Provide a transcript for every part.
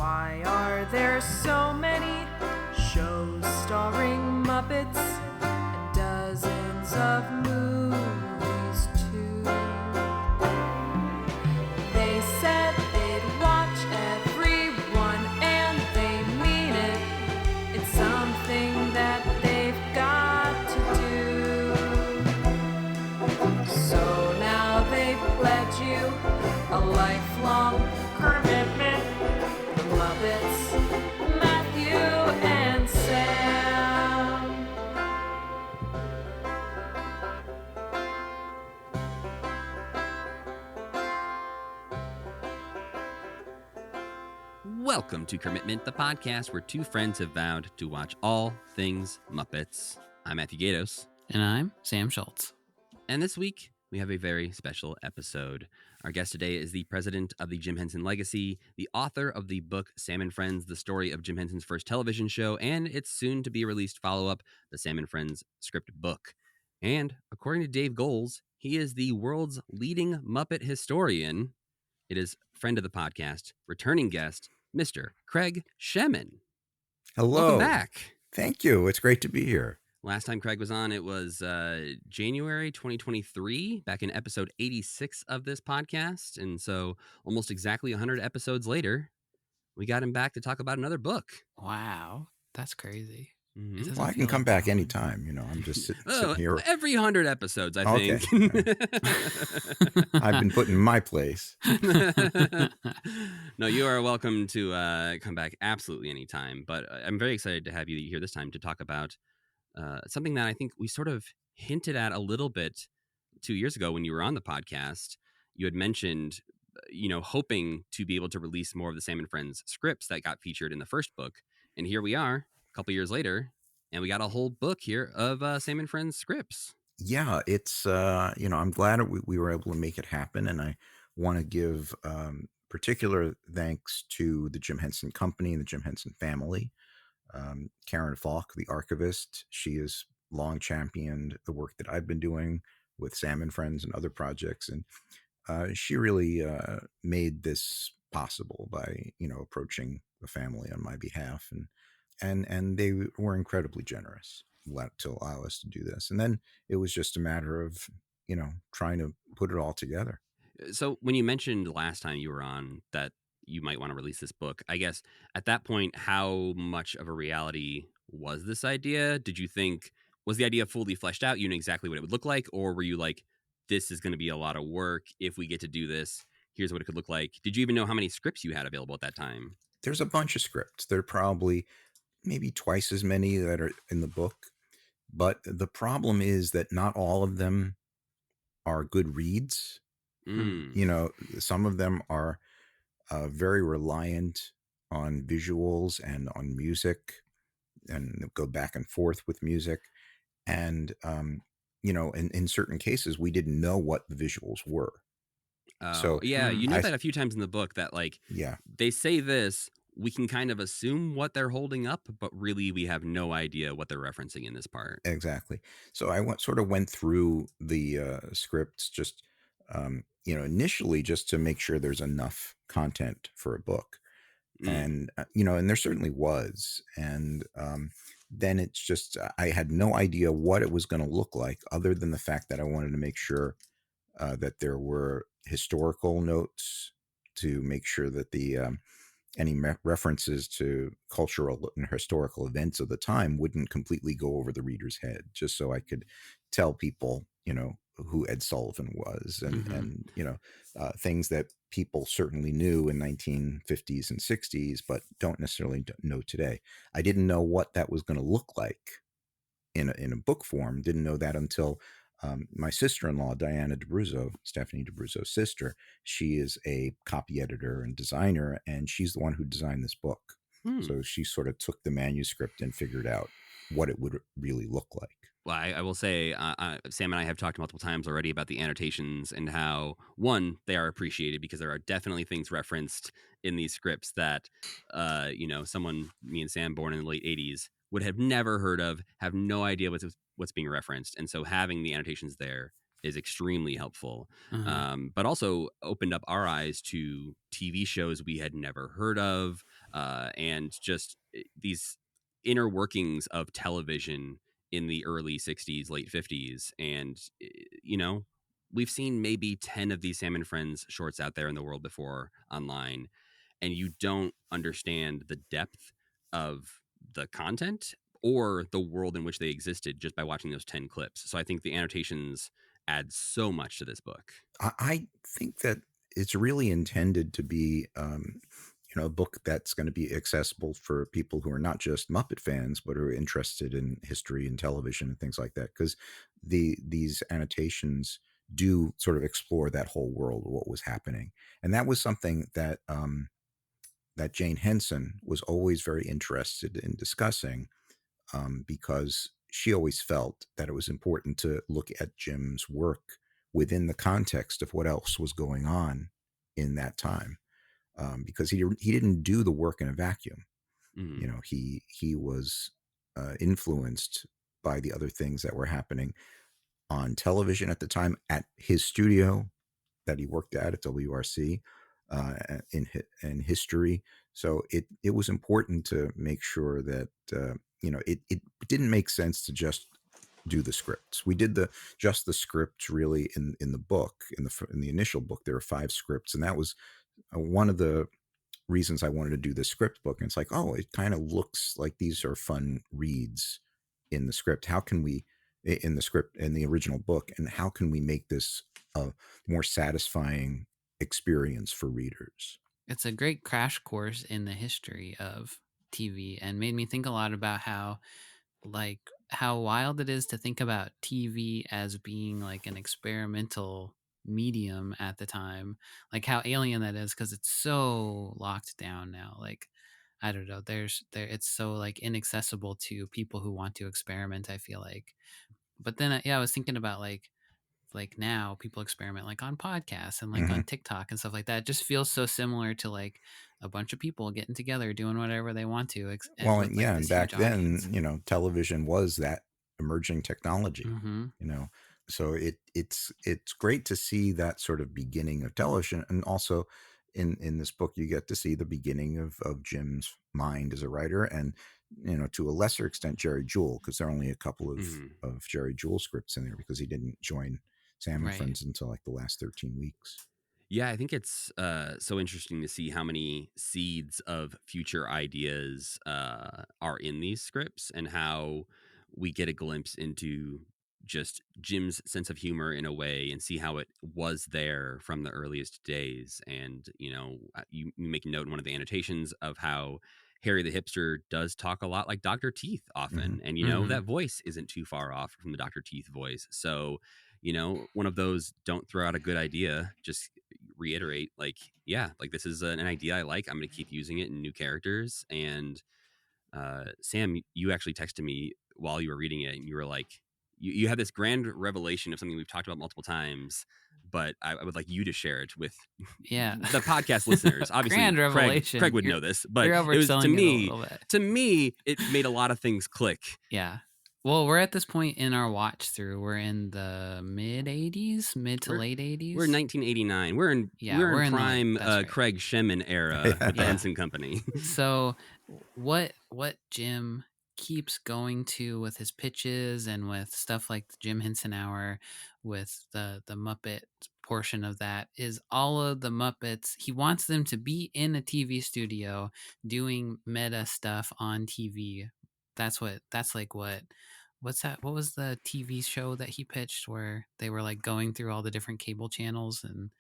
Why are there so many shows starring Muppets and dozens of movies too? They said they'd watch everyone and they mean it. It's something that they've got to do. So now they've pledged you a lifelong commitment. The Muppets, Matthew and Sam. Welcome to Commitment, the podcast where two friends have vowed to watch all things Muppets. I'm Matthew Gatos. And I'm Sam Schultz. And this week, we have a very special episode. Our guest today is the president of the Jim Henson Legacy, the author of the book Sam and Friends, the story of Jim Henson's first television show, and its soon-to-be-released follow-up, the Sam and Friends script book. And according to Dave Goelz, he is the world's leading Muppet historian. It is friend of the podcast, returning guest, Mr. Craig Shemin. Hello. Welcome back. Thank you. It's great to be here. Last time Craig was on, it was January 2023, back in episode 86 of this podcast. And so almost exactly 100 episodes later, we got him back to talk about another book. Wow, that's crazy. Mm-hmm. Well, I can come back anytime. You know, I'm just sitting here. Every 100 episodes, I think. I've been put in my place. No, you are welcome to come back absolutely anytime. But I'm very excited to have you here this time to talk about something that I think we sort of hinted at a little bit 2 years ago when you were on the podcast. You had mentioned, hoping to be able to release more of the Sam and Friends scripts that got featured in the first book. And here we are a couple years later, and we got a whole book here of Sam and Friends scripts. Yeah, it's, I'm glad we were able to make it happen. And I want to give particular thanks to the Jim Henson Company and the Jim Henson family. Karen Falk, the archivist, she has long championed the work that I've been doing with Sam and Friends and other projects. And she really made this possible by, approaching the family on my behalf. And they were incredibly generous to allow us to do this. And then it was just a matter of, trying to put it all together. So when you mentioned last time you were on that you might want to release this book, I guess at that point, how much of a reality was this idea? Did you think, was the idea fully fleshed out? You knew exactly what it would look like? Or were you like, this is going to be a lot of work. If we get to do this, here's what it could look like. Did you even know how many scripts you had available at that time? There's a bunch of scripts. There are probably maybe twice as many that are in the book. But the problem is that not all of them are good reads. Some of them are very reliant on visuals and on music, and go back and forth with music. And, in certain cases, we didn't know what the visuals were. So yeah, you know that a few times in the book that they say this, we can kind of assume what they're holding up, but really we have no idea what they're referencing in this part. Exactly. So I went through the scripts just, initially just to make sure there's enough content for a book. And, and there certainly was. And then it's just, I had no idea what it was going to look like, other than the fact that I wanted to make sure that there were historical notes, to make sure that the any references to cultural and historical events of the time wouldn't completely go over the reader's head, just so I could tell people, who Ed Sullivan was, and things that people certainly knew in 1950s and 60s, but don't necessarily know today. I didn't know what that was going to look like in a book form. Didn't know that until my sister-in-law, Diana DeBruzzo, Stephanie DeBruzzo's sister, she is a copy editor and designer, and she's the one who designed this book. So she sort of took the manuscript and figured out what it would really look like. Well, I will say, Sam and I have talked multiple times already about the annotations and how, one, they are appreciated because there are definitely things referenced in these scripts that, someone, me and Sam, born in the late 80s, would have never heard of, have no idea what's being referenced. And so having the annotations there is extremely helpful, but also opened up our eyes to TV shows we had never heard of, and just these inner workings of television in the early 60s, late 50s. And, we've seen maybe 10 of these Sam and Friends shorts out there in the world before online, and you don't understand the depth of the content or the world in which they existed just by watching those 10 clips. So I think the annotations add so much to this book. I think that it's really intended to be, a book that's going to be accessible for people who are not just Muppet fans, but are interested in history and television and things like that. Because these annotations do sort of explore that whole world of what was happening, and that was something that that Jane Henson was always very interested in discussing, because she always felt that it was important to look at Jim's work within the context of what else was going on in that time, because he didn't do the work in a vacuum. Mm. He was influenced by the other things that were happening on television at the time, at his studio that he worked at WRC, in history. So it was important to make sure that it didn't make sense to just do the scripts. We did the scripts really in the book, in the initial book. There were 5 scripts, and that was one of the reasons I wanted to do the script book. And it's like, oh, it kind of looks like these are fun reads in the script. How can we, in the script, in the original book, and how can we make this a more satisfying experience for readers? It's a great crash course in the history of TV, and made me think a lot about how wild it is to think about TV as being like an experimental medium at the time, like how alien that is, because it's so locked down now. Like, I don't know, it's so like inaccessible to people who want to experiment, I feel like. But then I was thinking about like now people experiment like on podcasts and like on TikTok and stuff like that. It just feels so similar to like a bunch of people getting together doing whatever they want to, Well, with like yeah, and this back huge audience. then, television was that emerging technology. Mm-hmm. You know, so it's great to see that sort of beginning of television, and also in this book you get to see the beginning of Jim's mind as a writer, and to a lesser extent Jerry Jewell, because there are only a couple of Jerry Jewell scripts in there because he didn't join Sam and Right. Friends until like the last 13 weeks. Yeah, I think it's so interesting to see how many seeds of future ideas are in these scripts, and how we get a glimpse into just Jim's sense of humor in a way, and see how it was there from the earliest days. And, you make note in one of the annotations of how Harry the Hipster does talk a lot like Dr. Teeth often. And, that voice isn't too far off from the Dr. Teeth voice. So, one of those, don't throw out a good idea, just reiterate, like, yeah, like, this is an idea I like, I'm going to keep using it in new characters. And Sam, you actually texted me while you were reading it, and you were like, you had this grand revelation of something we've talked about multiple times, but I would like you to share it with the podcast listeners. Obviously, Grand revelation. Craig would know this, but you're it was overselling it a little bit. To me, it made a lot of things click. Yeah. Well, we're at this point in our watch through. We're in the mid to late 80s. We're in 1989. We're in prime Craig Shemin era with the Henson Company. So what Jim keeps going to with his pitches and with stuff like the Jim Henson Hour, with the Muppet portion of that, is all of the Muppets. He wants them to be in a TV studio doing meta stuff on TV. What's that? What was the TV show that he pitched where they were like going through all the different cable channels? And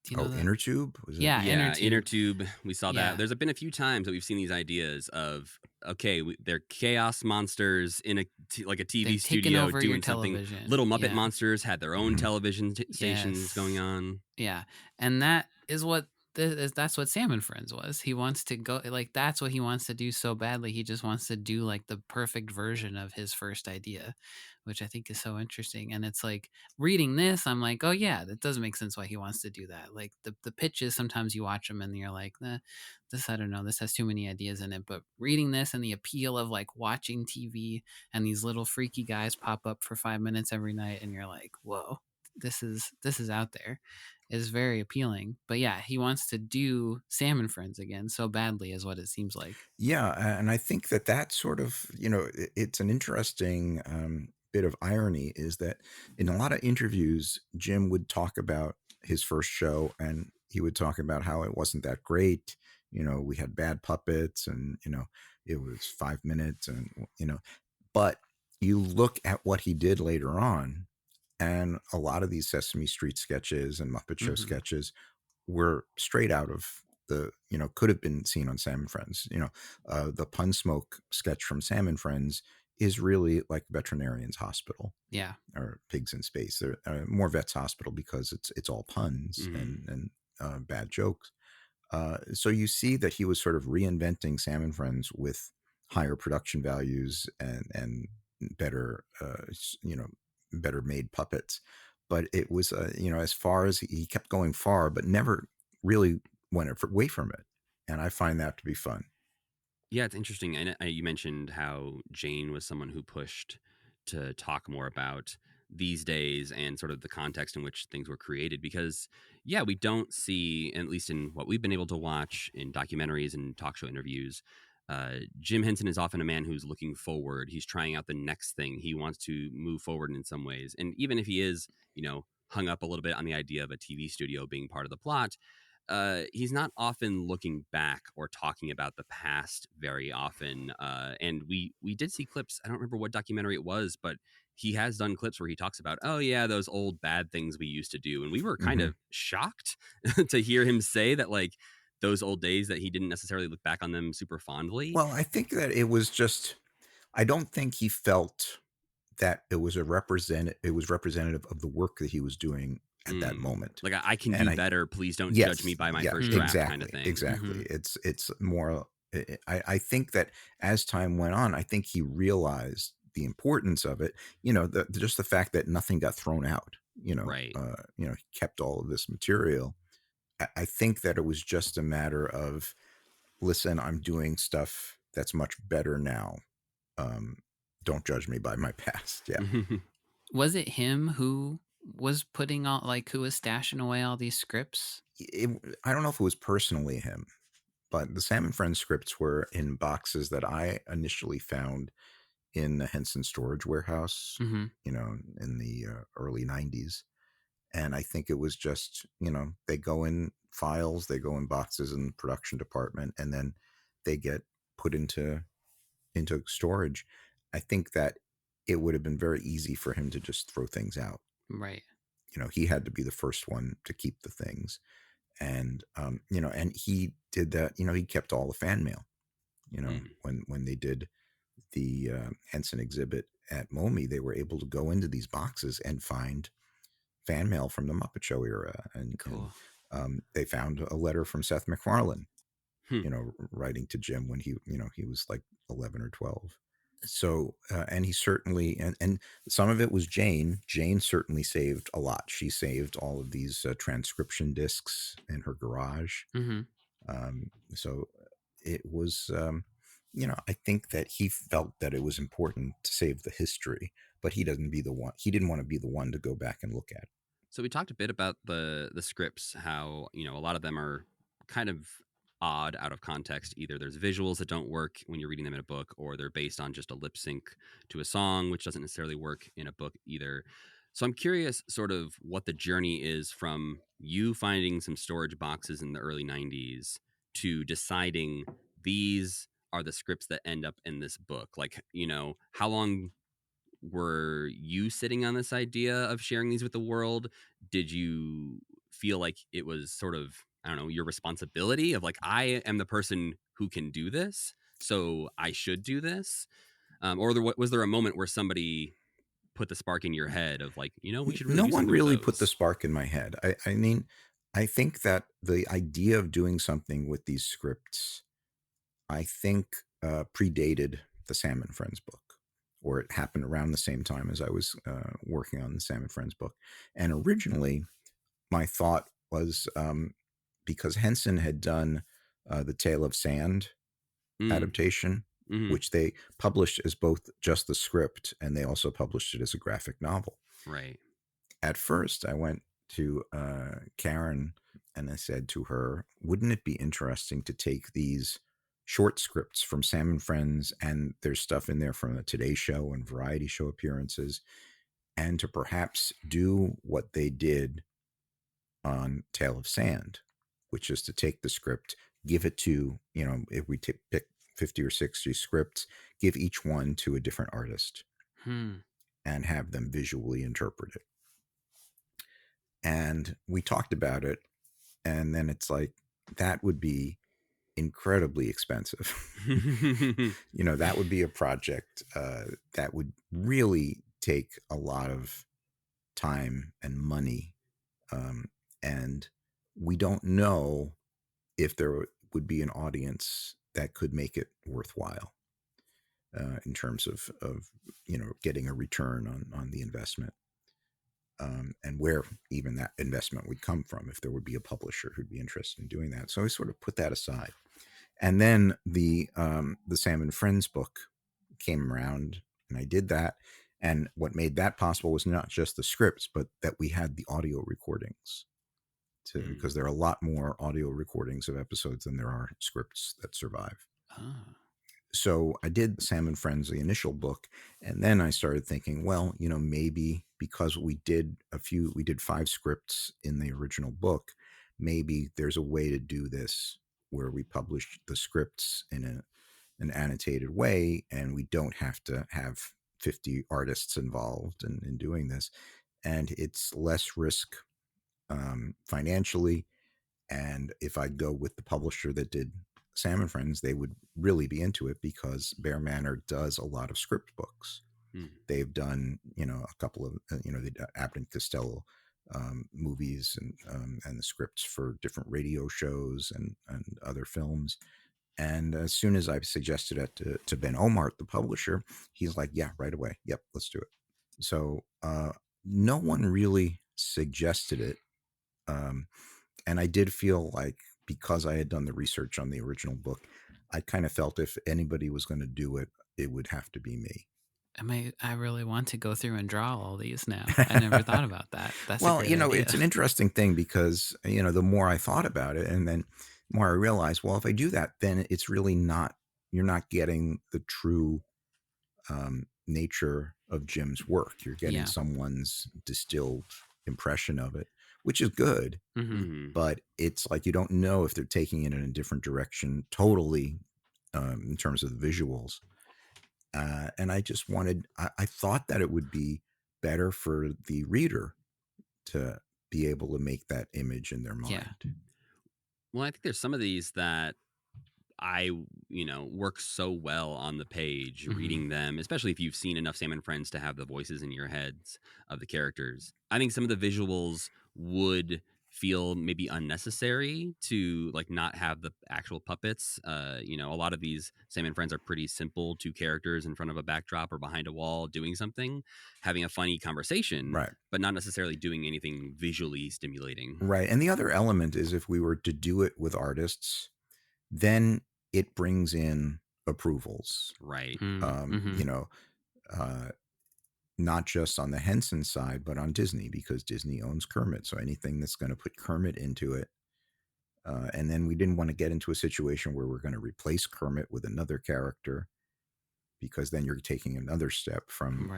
do you know that? Inner Tube? Was it? Yeah, Inner Tube. We saw that. There's been a few times that we've seen these ideas of, okay, they're chaos monsters in a TV studio doing something. Little Muppet Monsters had their own television stations going on. Yeah, and that is what that's what Sam and Friends was. He wants to go, like, that's what he wants to do so badly. He just wants to do like the perfect version of his first idea, which I think is so interesting. And it's like, reading this, I'm like, oh yeah, that does make sense why he wants to do that. Like the pitches, sometimes you watch them and you're like, this, I don't know, this has too many ideas in it. But reading this and the appeal of like watching TV and these little freaky guys pop up for 5 minutes every night, and you're like, whoa, this is out there is very appealing. But yeah, he wants to do Sam and Friends again so badly, is what it seems like. Yeah, and I think that that sort of, it's an interesting bit of irony is that in a lot of interviews, Jim would talk about his first show and he would talk about how it wasn't that great. We had bad puppets and, it was 5 minutes and, but you look at what he did later on, and a lot of these Sesame Street sketches and Muppet Show sketches were straight out of could have been seen on Sam and Friends. The Pun Smoke sketch from Sam and Friends is really like Veterinarian's Hospital. Yeah. Or Pigs in Space. They're more Vets Hospital because it's all puns and bad jokes. So you see that he was sort of reinventing Sam and Friends with higher production values and better, better made puppets. But it was, as far as he kept going far, but never really went away from it. And I find that to be fun. Yeah, it's interesting. And you mentioned how Jane was someone who pushed to talk more about these days and sort of the context in which things were created. Because, yeah, we don't see, at least in what we've been able to watch in documentaries and talk show interviews, Jim Henson is often a man who's looking forward. He's trying out the next thing. He wants to move forward in some ways. And even if he is, hung up a little bit on the idea of a TV studio being part of the plot, he's not often looking back or talking about the past very often. And we did see clips. I don't remember what documentary it was, but he has done clips where he talks about, oh yeah, those old bad things we used to do. And we were kind of shocked to hear him say that, like, those old days, that he didn't necessarily look back on them super fondly. Well, I think that it was just, I don't think he felt that it was representative of the work that he was doing at that moment. Like, I can do better. Please don't judge me by my first draft, kind of thing. Exactly. It's more, I think that as time went on, I think he realized the importance of it, just the fact that nothing got thrown out, Right. He kept all of this material. I think that it was just a matter of, listen, I'm doing stuff that's much better now. Don't judge me by my past. Yeah. Was it him who was putting all, like, who was stashing away all these scripts? I don't know if it was personally him, but the Sam and Friends scripts were in boxes that I initially found in the Henson storage warehouse, in the early 90s. And I think it was just, they go in files, they go in boxes in the production department, and then they get put into storage. I think that it would have been very easy for him to just throw things out. Right. He had to be the first one to keep the things. And, and he did that, he kept all the fan mail, when they did the Henson exhibit at MoMI, they were able to go into these boxes and find fan mail from the Muppet Show era. And, Cool. They found a letter from Seth MacFarlane, writing to Jim when he was like 11 or 12. So, and he certainly, and some of it was Jane. Jane certainly saved a lot. She saved all of these transcription discs in her garage. So it was, I think that he felt that it was important to save the history, but he didn't want to be the one to go back and look at it. So we talked a bit about the scripts, how, a lot of them are kind of odd out of context. Either there's visuals that don't work when you're reading them in a book, or they're based on just a lip sync to a song, which doesn't necessarily work in a book either. So I'm curious sort of what the journey is from you finding some storage boxes in the early 90s to deciding these are the scripts that end up in this book. Like, how long were you sitting on this idea of sharing these with the world? Did you feel like it was sort of, I don't know, your responsibility of, like, I am the person who can do this, so I should do this? Or was there a moment where somebody put the spark in your head of, like, we should really No do one something really with put the those? spark in my head. I mean, I think that the idea of doing something with these scripts, I think, predated the Sam and Friends book, or it happened around the same time as I was working on the Sam and Friends book. And originally, my thought was, because Henson had done the Tale of Sand adaptation, which they published as both just the script, and they also published it as a graphic novel. Right. at first I went to Karen and I said to her, wouldn't it be interesting to take these short scripts from Sam and Friends, and there's stuff in there from the Today Show and variety show appearances, and to perhaps do what they did on Tale of Sand, which is to take the script, give it to, if we pick 50 or 60 scripts, give each one to a different artist and have them visually interpret it. And we talked about it, and then it's like, that would be incredibly expensive. That would be a project that would really take a lot of time and money. And we don't know if there would be an audience that could make it worthwhile in terms of getting a return on the investment. And where even that investment would come from, if there would be a publisher who'd be interested in doing that. So I sort of put that aside. And then the Sam and Friends book came around, and I did that. And what made that possible was not just the scripts, but that we had the audio recordings too, because there are a lot more audio recordings of episodes than there are scripts that survive. So I did Sam and Friends, the initial book, and then I started thinking, well, maybe because we did 5 scripts in the original book, maybe there's a way to do this where we publish the scripts in an annotated way, and we don't have to have 50 artists involved in doing this, and it's less risk financially. And if I go with the publisher that did Sam and Friends, they would really be into it, because Bear Manor does a lot of script books. They've done, a couple of, the Abbott and Costello movies and the scripts for different radio shows and other films. And as soon as I suggested it to Ben Omart, the publisher, he's like, yeah, right away. Yep, let's do it. So no one really suggested it. And I did feel like, because I had done the research on the original book, I kind of felt if anybody was going to do it, it would have to be me. I really want to go through and draw all these now. I never thought about that. That's well, a great idea. It's an interesting thing, because, the more I thought about it, and then the more I realized, well, if I do that, then it's really you're not getting the true nature of Jim's work. You're getting someone's distilled impression of it, which is good, but it's like you don't know if they're taking it in a different direction totally in terms of the visuals. And I just I thought that it would be better for the reader to be able to make that image in their mind. Yeah. Well, I think there's some of these that I, work so well on the page, reading them, especially if you've seen enough Sam and Friends to have the voices in your heads of the characters. I think some of the visuals would feel maybe unnecessary to not have the actual puppets. A lot of these Sam and Friends are pretty simple, 2 characters in front of a backdrop or behind a wall doing something, having a funny conversation, right, but not necessarily doing anything visually stimulating. Right. And the other element is, if we were to do it with artists, then it brings in approvals. Right. Not just on the Henson side, but on Disney, because Disney owns Kermit. So anything that's going to put Kermit into it. And then we didn't want to get into a situation where we're going to replace Kermit with another character, because then you're taking another step from,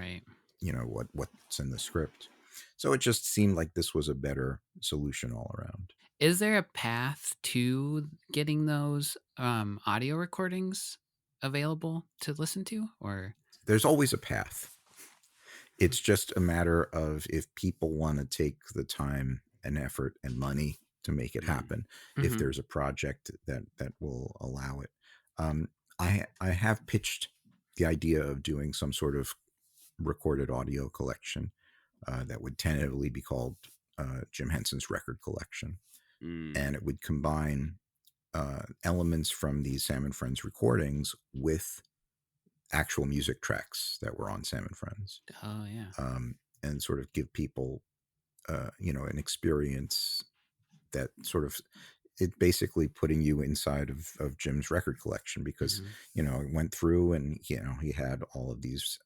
what's in the script. So it just seemed like this was a better solution all around. Is there a path to getting those audio recordings available to listen to, or? There's always a path. It's just a matter of if people want to take the time and effort and money to make it happen. If there's a project that will allow it. I have pitched the idea of doing some sort of recorded audio collection that would tentatively be called Jim Henson's Record Collection. And it would combine elements from these Sam and Friends recordings with actual music tracks that were on Sam and Friends. Oh, yeah. And sort of give people, an experience that sort of, it basically putting you inside of Jim's record collection, because, it went through and, he had all of these,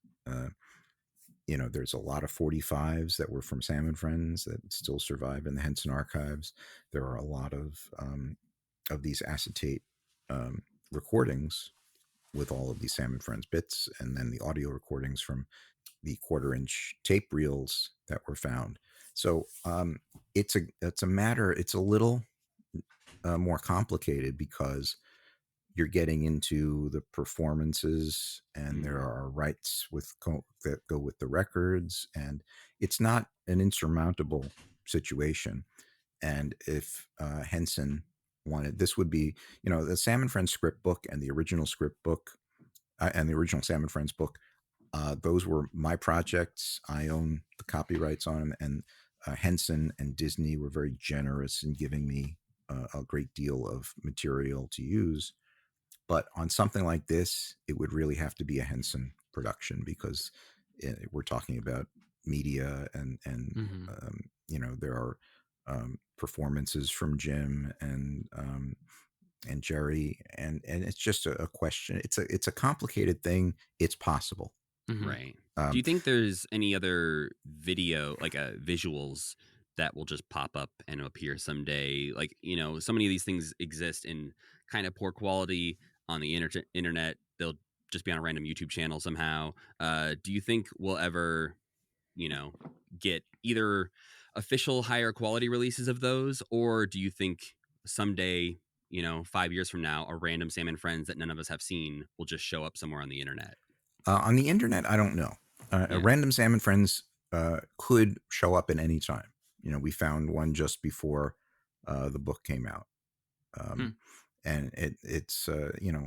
there's a lot of 45s that were from Sam and Friends that still survive in the Henson archives. There are a lot of these acetate recordings with all of these Sam and Friends bits, and then the audio recordings from the 1/4-inch tape reels that were found. So it's a little more complicated because you're getting into the performances, and there are rights that go with the records, and it's not an insurmountable situation. And if Henson wanted, this would be, the Sam and Friends script book and the original script book and the original Sam and Friends book, those were my projects. I own the copyrights on them, and Henson and Disney were very generous in giving me a great deal of material to use. But on something like this, it would really have to be a Henson production, because we're talking about media, and there are performances from Jim and Jerry, and it's just a question. It's a complicated thing. It's possible. Right. Do you think there's any other video, like visuals, that will just pop up and appear someday? Like, so many of these things exist in kind of poor quality on the internet. They'll just be on a random YouTube channel somehow. Do you think we'll ever, get either official higher quality releases of those, or do you think someday, 5 years from now, a random Sam and Friends that none of us have seen will just show up somewhere on the internet? On the internet, I don't know. A random Sam and Friends could show up at any time. We found one just before the book came out. And it's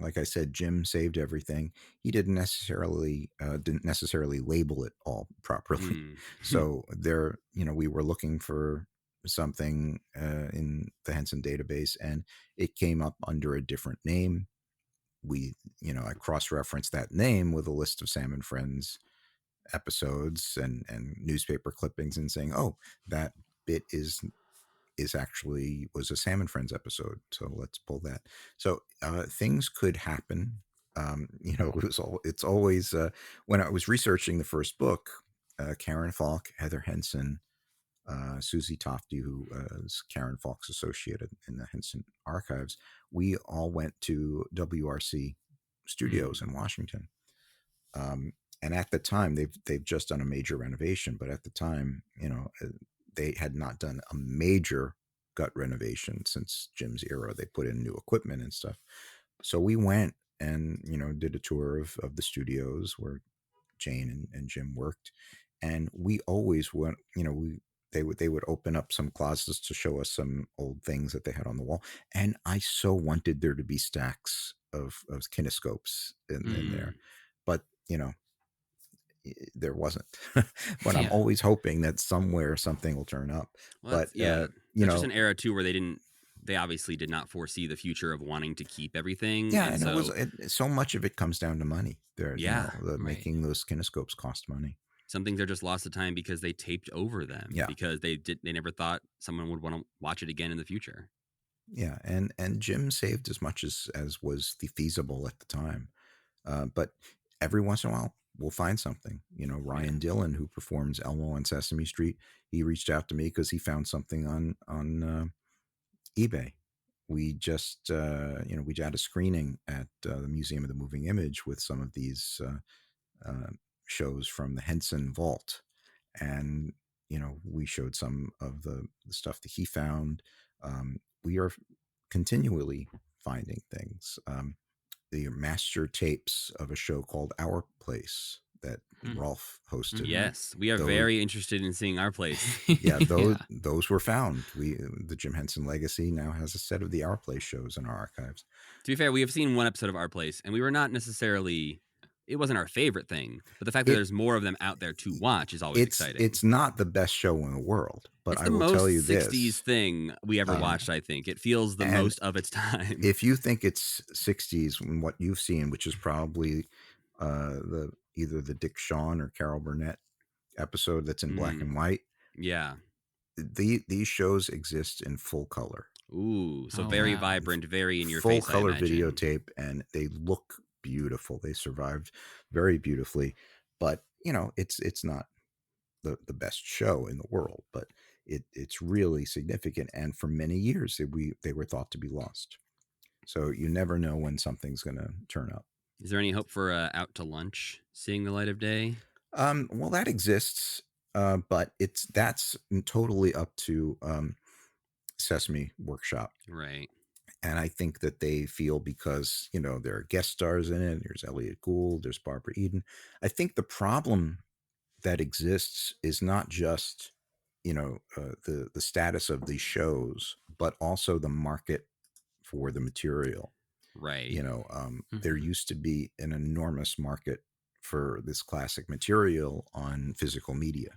like I said, Jim saved everything. He didn't necessarily label it all properly. So there, we were looking for something in the Henson database, and it came up under a different name. I cross-referenced that name with a list of Sam and Friends episodes and newspaper clippings, and saying, oh, that bit was a Sam and Friends episode, so let's pull that. So things could happen. It's always when I was researching the first book, Karen Falk, Heather Henson, Susie Tofty, who is Karen Falk's associate in the Henson archives, we all went to WRC Studios in Washington. And at the time, they've just done a major renovation, but at the time, they had not done a major gut renovation since Jim's era. They put in new equipment and stuff. So we went and, did a tour of the studios where Jane and Jim worked. And we always went, they would open up some closets to show us some old things that they had on the wall. And I so wanted there to be stacks of kinescopes in there. But, there wasn't. But I'm always hoping that somewhere something will turn up. Well, but it's just an era too where they obviously did not foresee the future of wanting to keep everything. Yeah, and so much of it comes down to money. Making those kinescopes cost money. Some things are just lost to time because they taped over them. Yeah. Because they never thought someone would want to watch it again in the future. Yeah, and Jim saved as much as was feasible at the time. But every once in a while, we'll find something. Ryan Dillon, who performs Elmo on Sesame Street, he reached out to me because he found something on eBay. We just we had a screening at the Museum of the Moving Image with some of these shows from the Henson Vault, and we showed some of the stuff that he found. We are continually finding things. The master tapes of a show called Our Place that Rolf hosted. Yes, we are very interested in seeing Our Place. Yeah, those were found. The Jim Henson Legacy now has a set of the Our Place shows in our archives. To be fair, we have seen one episode of Our Place, and we were not necessarily. It wasn't our favorite thing, but the fact that there's more of them out there to watch is always exciting. It's not the best show in the world, but I will tell you this. It's the most 60s thing we ever watched, I think. It feels the most of its time. If you think it's 60s in what you've seen, which is probably either the Dick Shawn or Carol Burnett episode that's in black and white. Yeah. These shows exist in full color. Ooh, so very vibrant, very in your face. Full color videotape, and they look beautiful. They survived very beautifully, but it's not the best show in the world, but it's really significant. And for many years, they were thought to be lost. So you never know when something's going to turn up. Is there any hope for Out to Lunch seeing the light of day? Well, that exists, but that's totally up to Sesame Workshop. Right. And I think that they feel, because, there are guest stars in it. There's Elliot Gould, there's Barbara Eden. I think the problem that exists is not just, the status of these shows, but also the market for the material. Right. There used to be an enormous market for this classic material on physical media.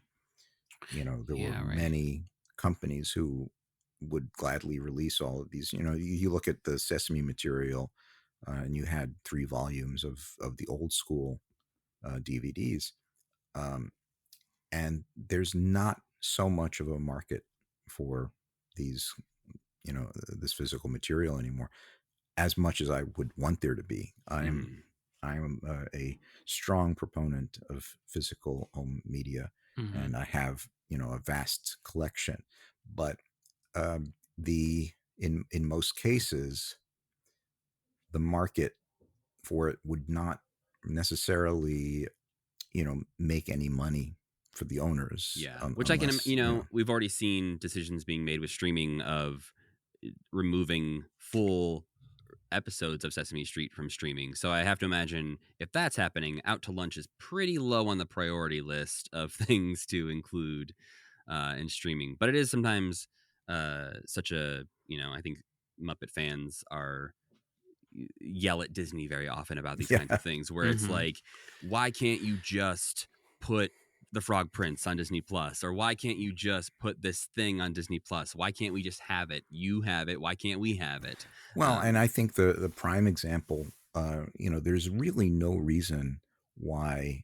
There were many companies who would gladly release all of these. You look at the Sesame material, and you had 3 volumes of the old school DVDs, and there's not so much of a market for these, this physical material anymore, as much as I would want there to be. I'm a strong proponent of physical home media, and I have, a vast collection, but in most cases, the market for it would not necessarily, make any money for the owners. Yeah, which I can, we've already seen decisions being made with streaming of removing full episodes of Sesame Street from streaming. So I have to imagine if that's happening, Out to Lunch is pretty low on the priority list of things to include in streaming. But it is sometimes such a, I think Muppet fans yell at Disney very often about these kinds of things, where it's like, why can't you just put the Frog Prince on Disney Plus? Or why can't you just put this thing on Disney Plus? Why can't we just have it? You have it. Why can't we have it? Well, and I think the prime example, there's really no reason why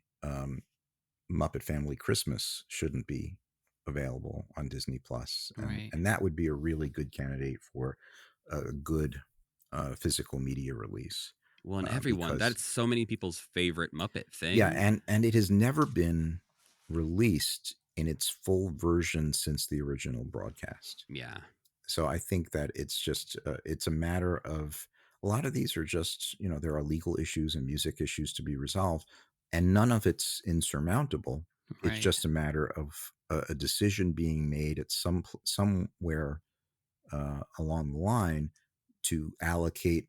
Muppet Family Christmas shouldn't be available on Disney Plus. And that would be a really good candidate for a good physical media release. Well, and everyone, that's so many people's favorite Muppet thing. Yeah, and it has never been released in its full version since the original broadcast. Yeah. So I think that it's just, it's a matter of, a lot of these are just, there are legal issues and music issues to be resolved, and none of it's insurmountable. It's just a matter of a decision being made at somewhere along the line to allocate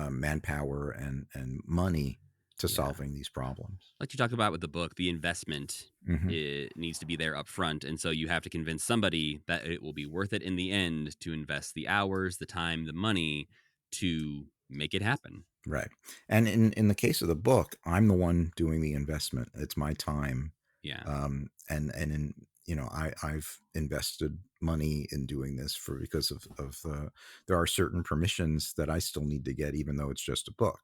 manpower and money to solving these problems. Like you talked about with the book, the investment it needs to be there up front. And so you have to convince somebody that it will be worth it in the end to invest the hours, the time, the money to make it happen. Right. And in the case of the book, I'm the one doing the investment. It's my time. Yeah. And in, I've invested money in doing this because of there are certain permissions that I still need to get, even though it's just a book.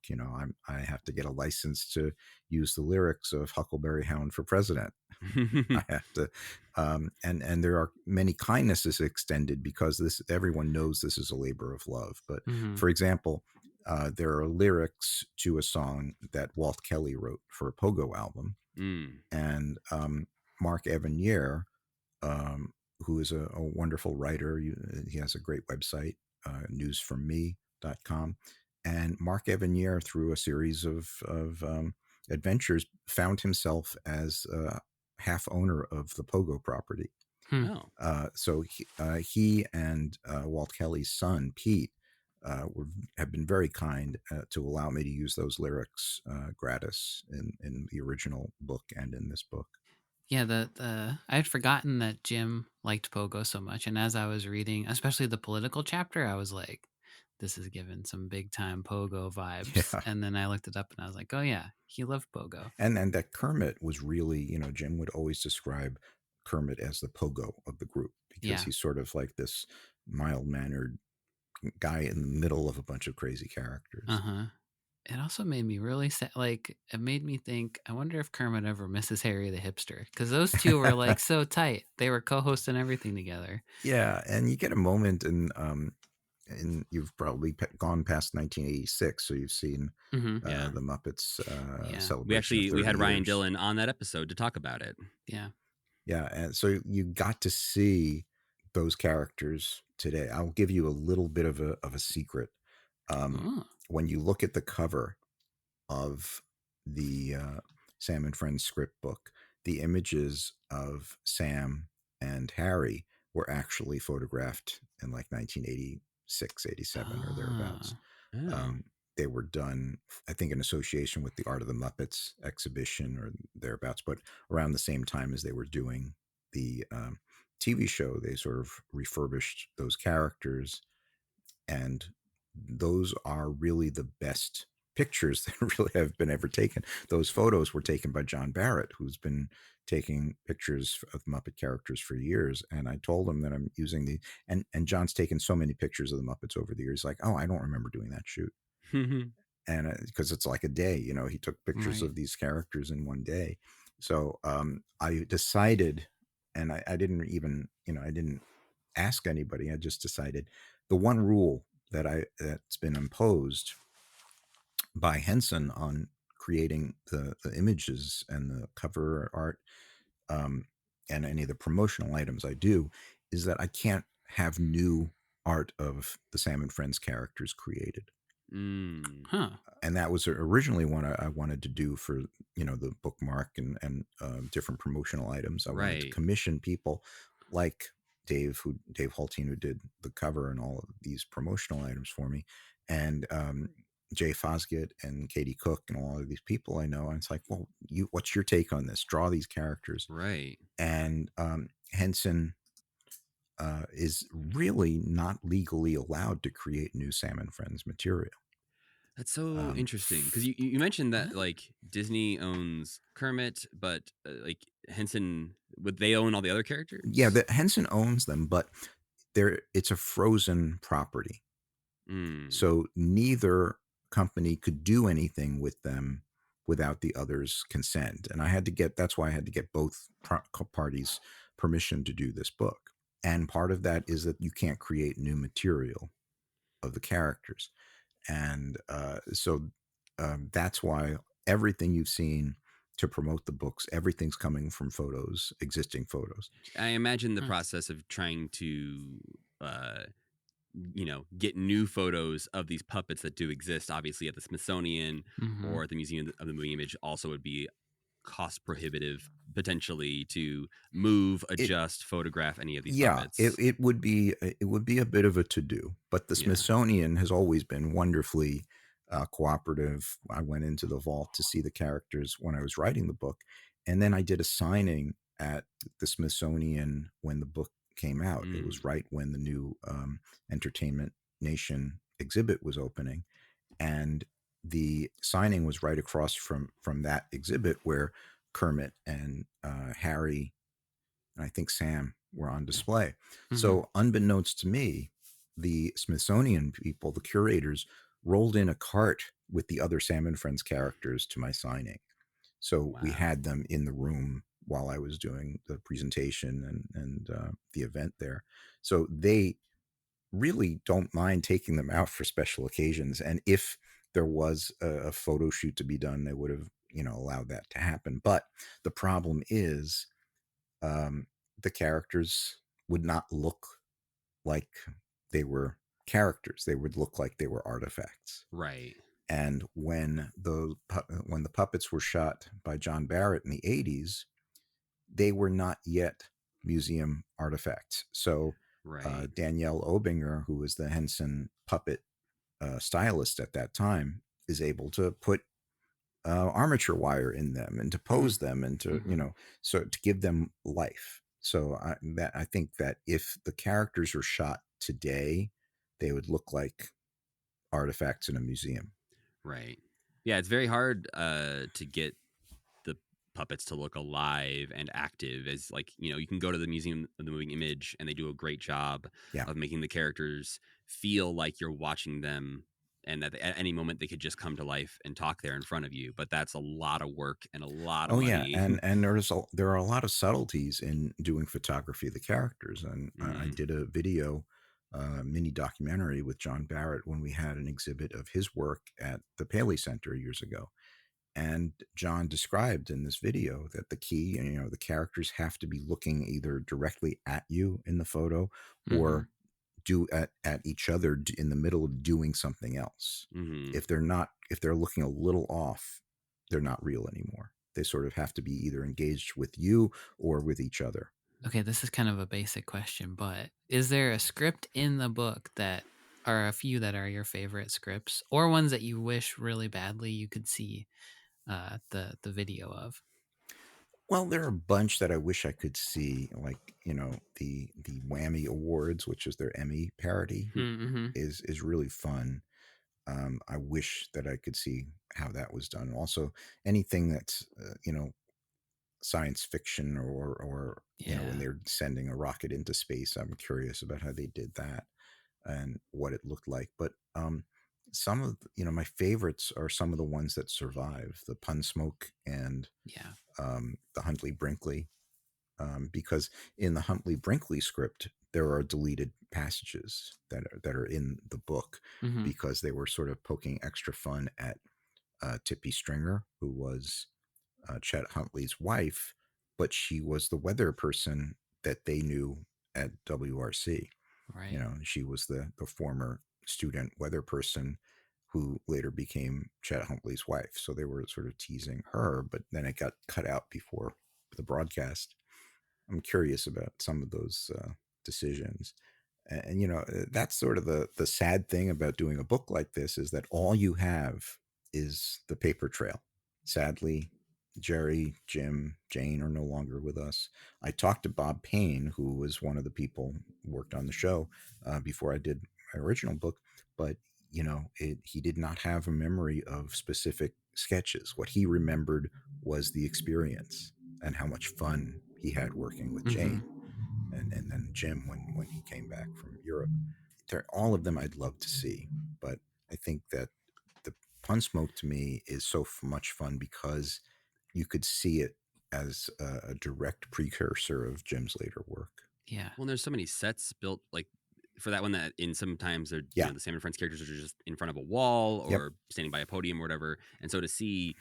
I have to get a license to use the lyrics of Huckleberry Hound for President. I have to, and there are many kindnesses extended, because everyone knows this is a labor of love. But for example, there are lyrics to a song that Walt Kelly wrote for a Pogo album, and Mark Evanier, who is a wonderful writer. He has a great website, newsfromme.com. And Mark Evanier, through a series of adventures, found himself as half owner of the Pogo property. So he and Walt Kelly's son, Pete, have been very kind to allow me to use those lyrics gratis in the original book and in this book. Yeah, I had forgotten that Jim liked Pogo so much, and as I was reading, especially the political chapter, I was like, "This is giving some big time Pogo vibes." Yeah. And then I looked it up, and I was like, "Oh yeah, he loved Pogo." And that Kermit was really, Jim would always describe Kermit as the Pogo of the group, because he's sort of like this mild mannered guy in the middle of a bunch of crazy characters. It also made me really sad. Like, it made me think, I wonder if Kermit ever misses Harry the Hipster, because those two were like so tight. They were co-hosting everything together. Yeah, and you get a moment in you've probably gone past 1986, so you've seen the Muppets celebration. We had Ryan Dillon on that episode to talk about it. Yeah. Yeah, and so you got to see those characters today. I'll give you a little bit of a secret. Um, Oh. when you look at the cover of the Sam and Friends script book, the images of Sam and Harry were actually photographed in like 1986, 87, or thereabouts. Ah. Oh, Um, they were done, I think, in association with the Art of the Muppets exhibition or thereabouts, but around the same time as they were doing the TV show, they sort of refurbished those characters, and those are really the best pictures that really have been ever taken. Those photos were taken by John Barrett, who's been taking pictures of Muppet characters for years. And I told him that I'm using the and John's taken so many pictures of the Muppets over the years. Like, oh, I don't remember doing that shoot, and because it's like a day, he took pictures Right. of these characters in one day. So I decided, and I didn't even, I didn't ask anybody. I just decided the one rule that's been imposed by Henson on creating the images and the cover art, um, and any of the promotional items I do, is that I can't have new art of the Sam and Friends characters created. mm, Huh. And that was originally what I wanted to do for the bookmark and different promotional items. I wanted to right. commission people like Dave Hultine, who did the cover and all of these promotional items for me, and Jay Fosgett and Katie Cook and all of these people I know. And it's like, well, what's your take on this? Draw these characters. Right. And Henson is really not legally allowed to create new Sam and Friends material. That's so Um, interesting because you mentioned that What? like Disney owns Kermit, but like Henson, would they own all the other Yeah, characters? the Henson owns them, but it's a frozen property. Mm, So neither company could do anything with them without the other's consent. And that's why I had to get both parties permission to do this book. And part of that is that you can't create new material of the characters. And that's why everything you've seen to promote the books, everything's coming from existing photos. I imagine the Huh. process of trying to, uh, get new photos of these puppets that do exist, obviously at the Smithsonian Mm-hmm. or at the Museum of the Moving Image, also would be cost prohibitive potentially to move, It adjust, photograph any of these Yeah, puppets. it would be a bit of a to do, but the Yeah. Smithsonian has always been wonderfully cooperative. I went into the vault to see the characters when I was writing the book, and then I did a signing at the Smithsonian when the book came out. It Mm, was right when the new Entertainment Nation exhibit was opening, and the signing was right across from that exhibit where Kermit and Harry and I think Sam were on display. Mm-hmm. So, unbeknownst to me, the Smithsonian people, the curators, rolled in a cart with the other Sam and Friends characters to my signing. So we wow. had them in the room while I was doing the presentation and the event there. So they really don't mind taking them out for special occasions. And if there was a photo shoot to be done, they would have allowed that to happen. But the problem is um, the characters would not look like they were characters. They would look like they were artifacts. Right. And when the puppets were shot by John Barrett in the 80s, they were not yet museum artifacts. So Right. Danielle Obinger, who was the Henson puppet stylist at that time, is able to put armature wire in them and to pose them and to Mm-hmm. so to give them life. So I think that if the characters were shot today, they would look like artifacts in a museum. Right. Yeah, it's very hard to get the puppets to look alive and active. As like, you can go to the Museum of the Moving Image and they do a great job Yeah. of making the characters feel like you're watching them and that at any moment they could just come to life and talk there in front of you. But that's a lot of work and a lot of Oh yeah, money. and there are a lot of subtleties in doing photography of the characters, and I Mm, did a video, mini documentary with John Barrett when we had an exhibit of his work at the Paley Center years ago, And John described in this video that the key, the characters have to be looking either directly at you in the photo or do at each other in the middle of doing something else. Mm-hmm. If they're looking a little off, they're not real anymore. They sort of have to be either engaged with you or with each other. Okay, this is kind of a basic question, but is there a script in the book that are a few that are your favorite scripts, or ones that you wish really badly you could see the video of? Well, there are a bunch that I wish I could see, like the Whammy Awards, which is their Emmy parody, Mm-hmm. is really fun. I wish that I could see how that was done. Also, anything that's science fiction or when they're sending a rocket into space, I'm curious about how they did that and what it looked like. But some of my favorites are some of the ones that survive, the Pun Smoke and the Huntley Brinkley, because in the Huntley Brinkley script there are deleted passages that are in the book because they were sort of poking extra fun at Tippy Stringer, who was Chet Huntley's wife, but she was the weather person that they knew at WRC. Right. She was the former student weather person who later became Chet Huntley's wife. So they were sort of teasing her, but then it got cut out before the broadcast. I'm curious about some of those decisions. And that's sort of the sad thing about doing a book like this, is that all you have is the paper trail. Sadly, Jerry, Jim, Jane are no longer with us. I talked to Bob Payne, who was one of the people who worked on the show before I did my original book, but he did not have a memory of specific sketches. What he remembered was the experience and how much fun he had working with Jane and then Jim when he came back from Europe. All of them I'd love to see, but I think that the Pun Smoke to me is so much fun because you could see it as a direct precursor of Jim's later work. Yeah. Well, there's so many sets built like for that one that in sometimes they're the Sam and Friends characters are just in front of a wall or standing by a podium or whatever. And so to see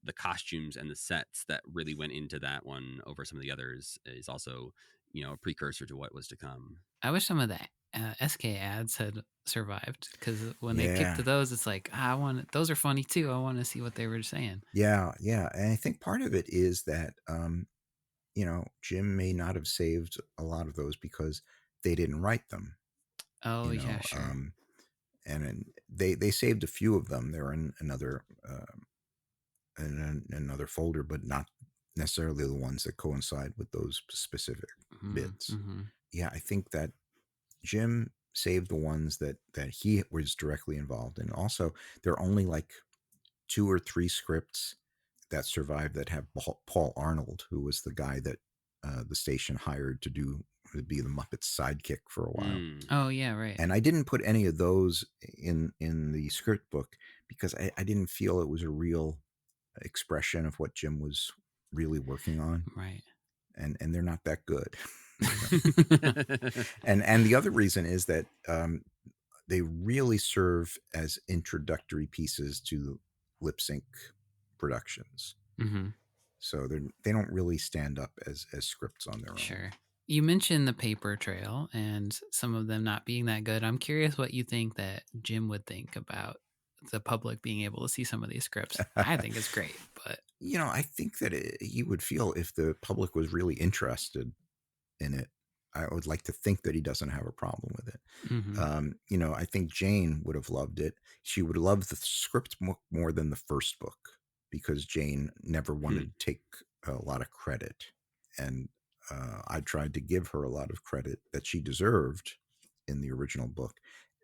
the costumes and the sets that really went into that one over some of the others is also, a precursor to what was to come. I wish some of the SK ads had survived, because when they kick to those, it's like, those are funny too. I want to see what they were saying. Yeah. And I think part of it is that, Jim may not have saved a lot of those because they didn't write them. Oh, yeah, sure. And they saved a few of them. They're in another folder, but not necessarily the ones that coincide with those specific bits. Yeah, I think that Jim saved the ones that he was directly involved in. Also, there are only like 2 or 3 scripts that survive that have Paul Arnold, who was the guy that the station hired to be the Muppets sidekick for a while. Oh yeah, right. And I didn't put any of those in the script book because I didn't feel it was a real expression of what Jim was really working on. Right. And they're not that good. And the other reason is that they really serve as introductory pieces to lip sync productions. So they don't really stand up as scripts on their own. Sure. You mentioned the paper trail and some of them not being that good. I'm curious what you think that Jim would think about the public being able to see some of these scripts. I think it's great, but I think that he would feel if the public was really interested in it. I would like to think that he doesn't have a problem with it. I think Jane would have loved it. She would love the script more than the first book because Jane never wanted to take a lot of credit. And I tried to give her a lot of credit that she deserved in the original book.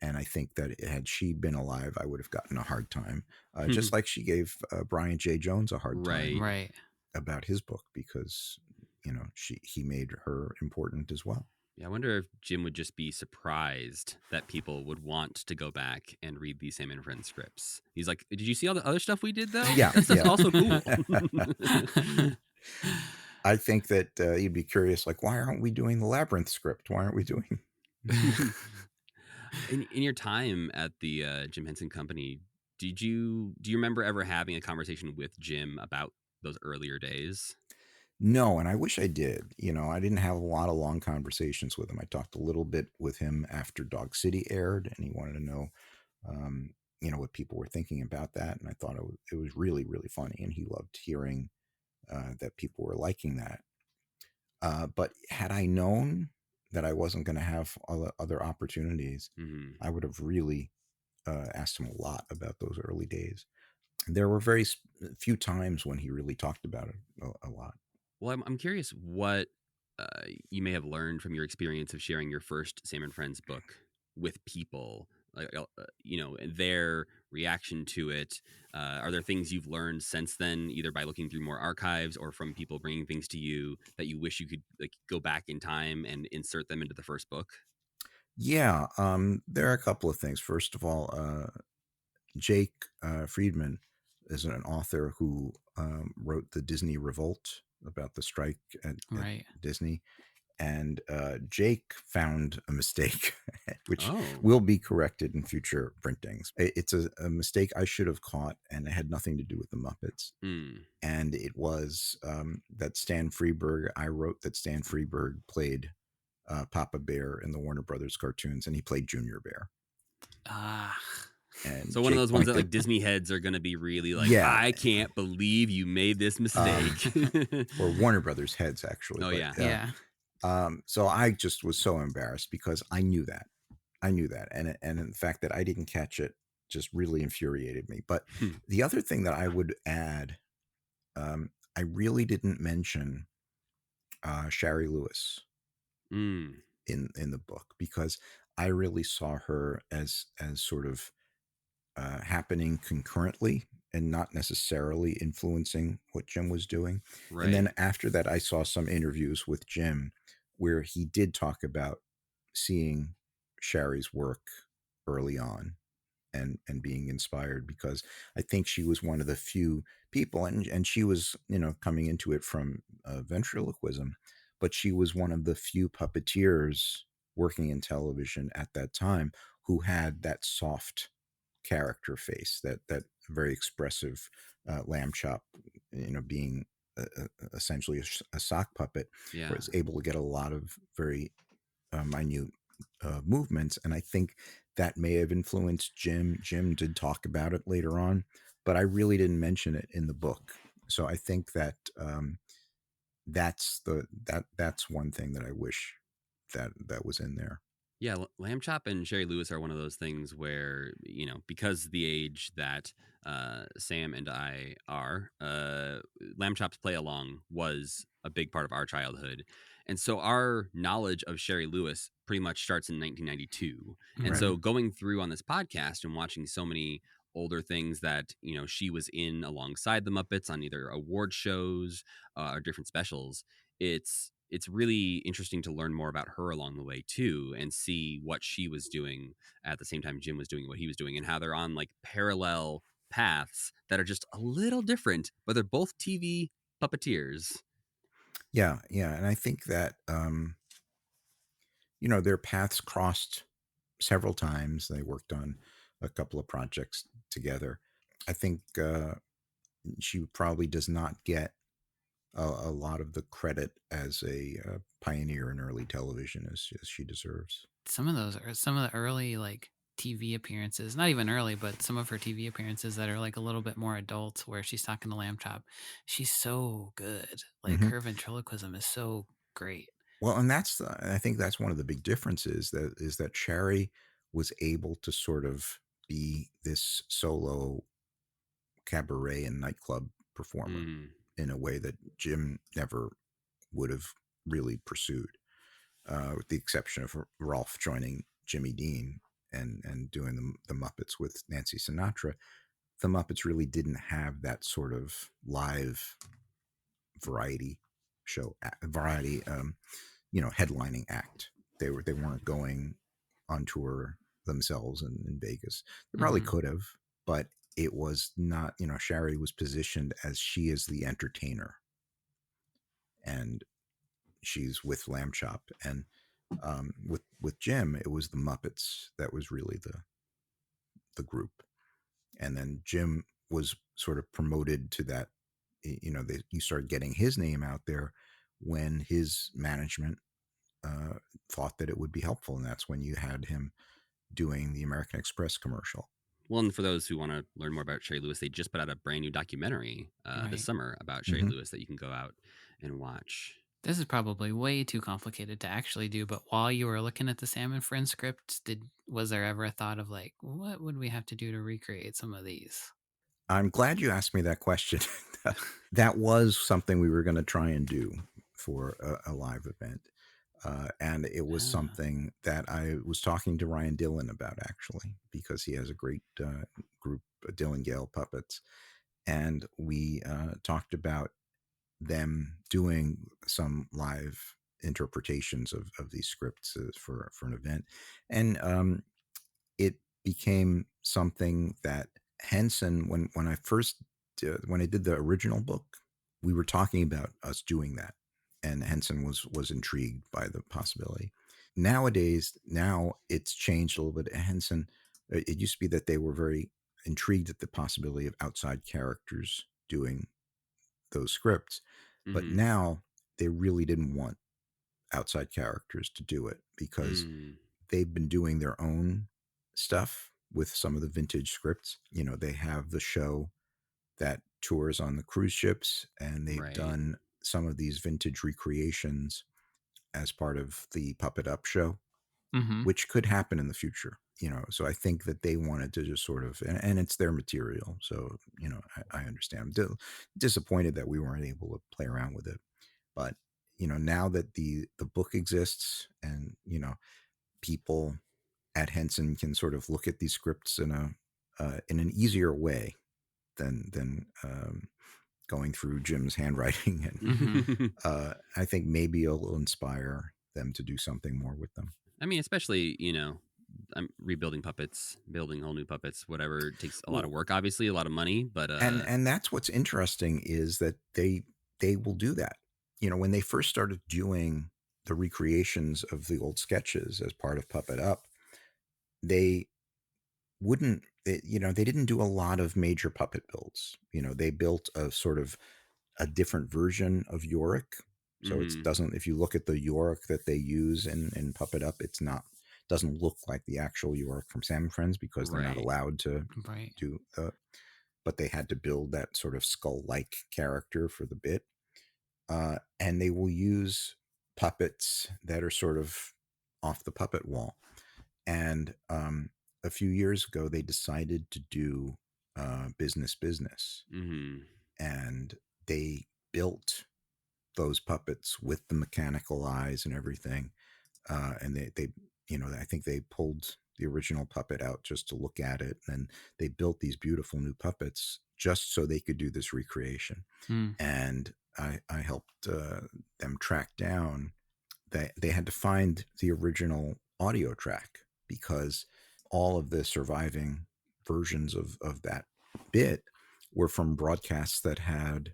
And I think that had she been alive, I would have gotten a hard time. Just like she gave Brian J. Jones a hard time about his book because, he made her important as well. Yeah, I wonder if Jim would just be surprised that people would want to go back and read these Sam and Friends scripts. He's like, did you see all the other stuff we did, though? Yeah. That's also cool. I think that you'd be curious, like, why aren't we doing the Labyrinth script? Why aren't we doing... In your time at the Jim Henson Company, do you remember ever having a conversation with Jim about those earlier days? No, and I wish I did. I didn't have a lot of long conversations with him. I talked a little bit with him after Dog City aired, and he wanted to know, um, what people were thinking about that. And I thought it was really, really funny, and he loved hearing that people were liking that. But had I known that I wasn't going to have other opportunities, Mm-hmm. I would have really asked him a lot about those early days. There were very few times when he really talked about it a lot. Well, I'm curious what you may have learned from your experience of sharing your first Sam and Friends book with people, like their reaction to it. Are there things you've learned since then, either by looking through more archives or from people bringing things to you that you wish you could like go back in time and insert them into the first book? Yeah, there are a couple of things. First of all, Jake Friedman is an author who wrote the Disney Revolt about the strike at Right. Disney. And Jake found a mistake, which Oh. will be corrected in future printings. It's a mistake I should have caught, and it had nothing to do with the Muppets. Mm. And it was that Stan Freberg, I wrote that Stan Freberg played Papa Bear in the Warner Brothers cartoons, and he played Junior Bear. Ah. And So one of Jake those ones that pointed- like Disney heads are going to be really like, Yeah. I can't believe you made this mistake. or Warner Brothers heads, actually. Oh, but, yeah. Yeah. So I just was so embarrassed because I knew that. And the fact that I didn't catch it just really infuriated me. But the other thing that I would add, I really didn't mention Shari Lewis Mm. in the book, because I really saw her as sort of happening concurrently and not necessarily influencing what Jim was doing. Right. And then after that, I saw some interviews with Jim where he did talk about seeing Shari's work early on and being inspired, because I think she was one of the few people, and she was, coming into it from ventriloquism, but she was one of the few puppeteers working in television at that time who had that soft character face, that very expressive lamb chop, being essentially a sock puppet, Yeah. was able to get a lot of very minute movements. And I think that may have influenced Jim. Jim did talk about it later on, but I really didn't mention it in the book. So I think that that's one thing that I wish that was in there. Yeah, Lamb Chop and Sherry Lewis are one of those things where, because the age that Sam and I are, Lamb Chop's Play Along was a big part of our childhood. And so our knowledge of Sherry Lewis pretty much starts in 1992. And Right. so going through on this podcast and watching so many older things that, she was in alongside the Muppets on either award shows or different specials, it's really interesting to learn more about her along the way too, and see what she was doing at the same time Jim was doing what he was doing, and how they're on like parallel paths that are just a little different, but they're both TV puppeteers. Yeah, and I think that their paths crossed several times. They worked on a couple of projects together. I think she probably does not get a lot of the credit as a pioneer in early television as she deserves. Some of the early like TV appearances, not even early, but some of her TV appearances that are like a little bit more adult, where she's talking to Lamb Chop. She's so good. Like her ventriloquism is so great. Well, and I think that's one of the big differences, that Shari was able to sort of be this solo cabaret and nightclub performer in a way that Jim never would have really pursued, with the exception of Rolf joining Jimmy Dean and doing the Muppets with Nancy Sinatra. The Muppets really didn't have that sort of live variety show, headlining act. They weren't going on tour themselves in Vegas. They probably could have, but it was not, Shari was positioned as she is the entertainer, and she's with Lamb Chop. And with Jim, it was the Muppets that was really the group. and then Jim was sort of promoted to that. You started getting his name out there when his management thought that it would be helpful, and that's when you had him doing the American Express commercial. Well, and for those who want to learn more about Sherry Lewis, they just put out a brand new documentary this Right. summer about Sherry Lewis that you can go out and watch. This is probably way too complicated to actually do, but while you were looking at the Salmon Friend script, was there ever a thought of like, what would we have to do to recreate some of these? I'm glad you asked me that question. That was something we were going to try and do for a live event. And it was something that I was talking to Ryan Dillon about, actually, because he has a great group, Dillon Gale Puppets. And we talked about them doing some live interpretations of these scripts for an event. And it became something that Henson, when I did the original book, we were talking about us doing that, and Henson was intrigued by the possibility. Nowadays, now it's changed a little bit. Henson, it used to be that they were very intrigued at the possibility of outside characters doing those scripts, but now they really didn't want outside characters to do it because they've been doing their own stuff with some of the vintage scripts. They have the show that tours on the cruise ships, and they've done some of these vintage recreations as part of the Puppet Up show, which could happen in the future. So I think that they wanted to just sort of, and it's their material. So, I understand. I'm disappointed that we weren't able to play around with it. But, now that the book exists, and, people at Henson can sort of look at these scripts in an easier way than going through Jim's handwriting, and I think maybe it'll inspire them to do something more with them. I mean, especially I'm rebuilding puppets, building whole new puppets, whatever. It takes a lot of work, obviously, a lot of money, but and that's what's interesting is that they will do that. When they first started doing the recreations of the old sketches as part of Puppet Up, they didn't do a lot of major puppet builds. They built a sort of a different version of Yorick. So it doesn't, if you look at the Yorick that they use in Puppet Up, doesn't look like the actual Yorick from Salmon Friends, because they're not allowed to do but they had to build that sort of skull-like character for the bit. And they will use puppets that are sort of off the puppet wall. And a few years ago, they decided to do business, and they built those puppets with the mechanical eyes and everything. And they I think they pulled the original puppet out just to look at it, and they built these beautiful new puppets just so they could do this recreation. And I helped them track down that they had to find the original audio track, because all of the surviving versions of that bit were from broadcasts that had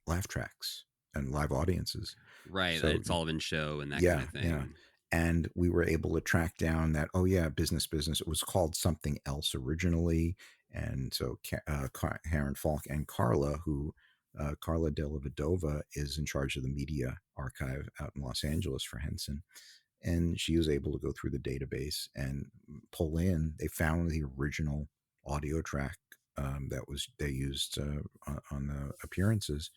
laugh tracks and live audiences. Right. So, It's Sullivan Show and that yeah, kind of thing. yeah. And we were able to track down that, business. It was called something else originally. And so Karen Falk and Carla, Carla Della Vedova, is in charge of the media archive out in Los Angeles for Henson. And she was able to go through the database and pull in. They found the original audio track they used on the appearances,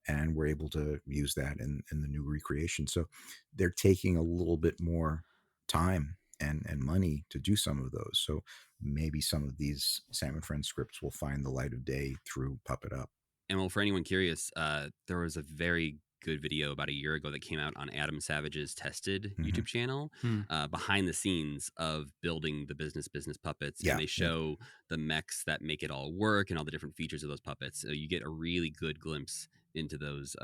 and were able to use that in the new recreation. So they're taking a little bit more time and money to do some of those. So maybe some of these Salmon Friends scripts will find the light of day through Puppet Up. And well, for anyone curious, there was a very good video about a year ago that came out on Adam Savage's Tested YouTube channel, behind the scenes of building the business puppets. And they show the mechs that make it all work and all the different features of those puppets. So you get a really good glimpse into those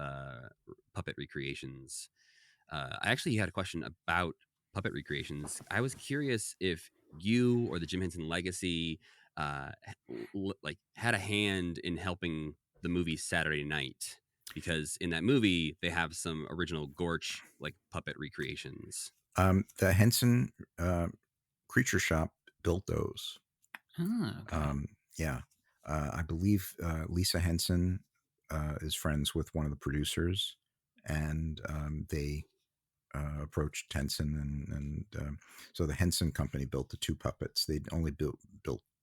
puppet recreations. I actually had a question about puppet recreations. I was curious if you or the Jim Henson Legacy had a hand in helping the movie Saturday Night, because in that movie they have some original Gorch puppet recreations. The Henson Creature Shop built those. Oh, okay. Yeah. I believe Lisa Henson is friends with one of the producers, and they approached Henson, and so the Henson company built the two puppets. They'd only built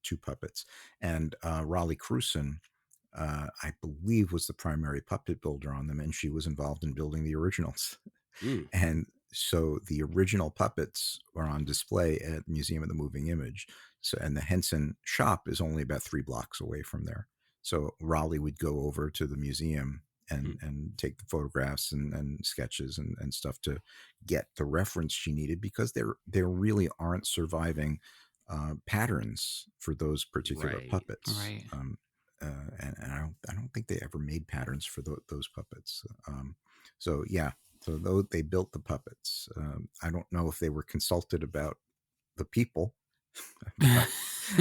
two puppets, and Raleigh Cruson, I believe, was the primary puppet builder on them, and she was involved in building the originals. Mm, And so the original puppets are on display at Museum of the Moving Image. So, and the Henson shop is only about 3 blocks away from there. So Raleigh would go over to the museum mm, and take the photographs and sketches and stuff to get the reference she needed, because there really aren't surviving patterns for those particular right. puppets. Right. And I don't think they ever made patterns for those puppets. So yeah, so though they built the puppets, I don't know if they were consulted about the people, about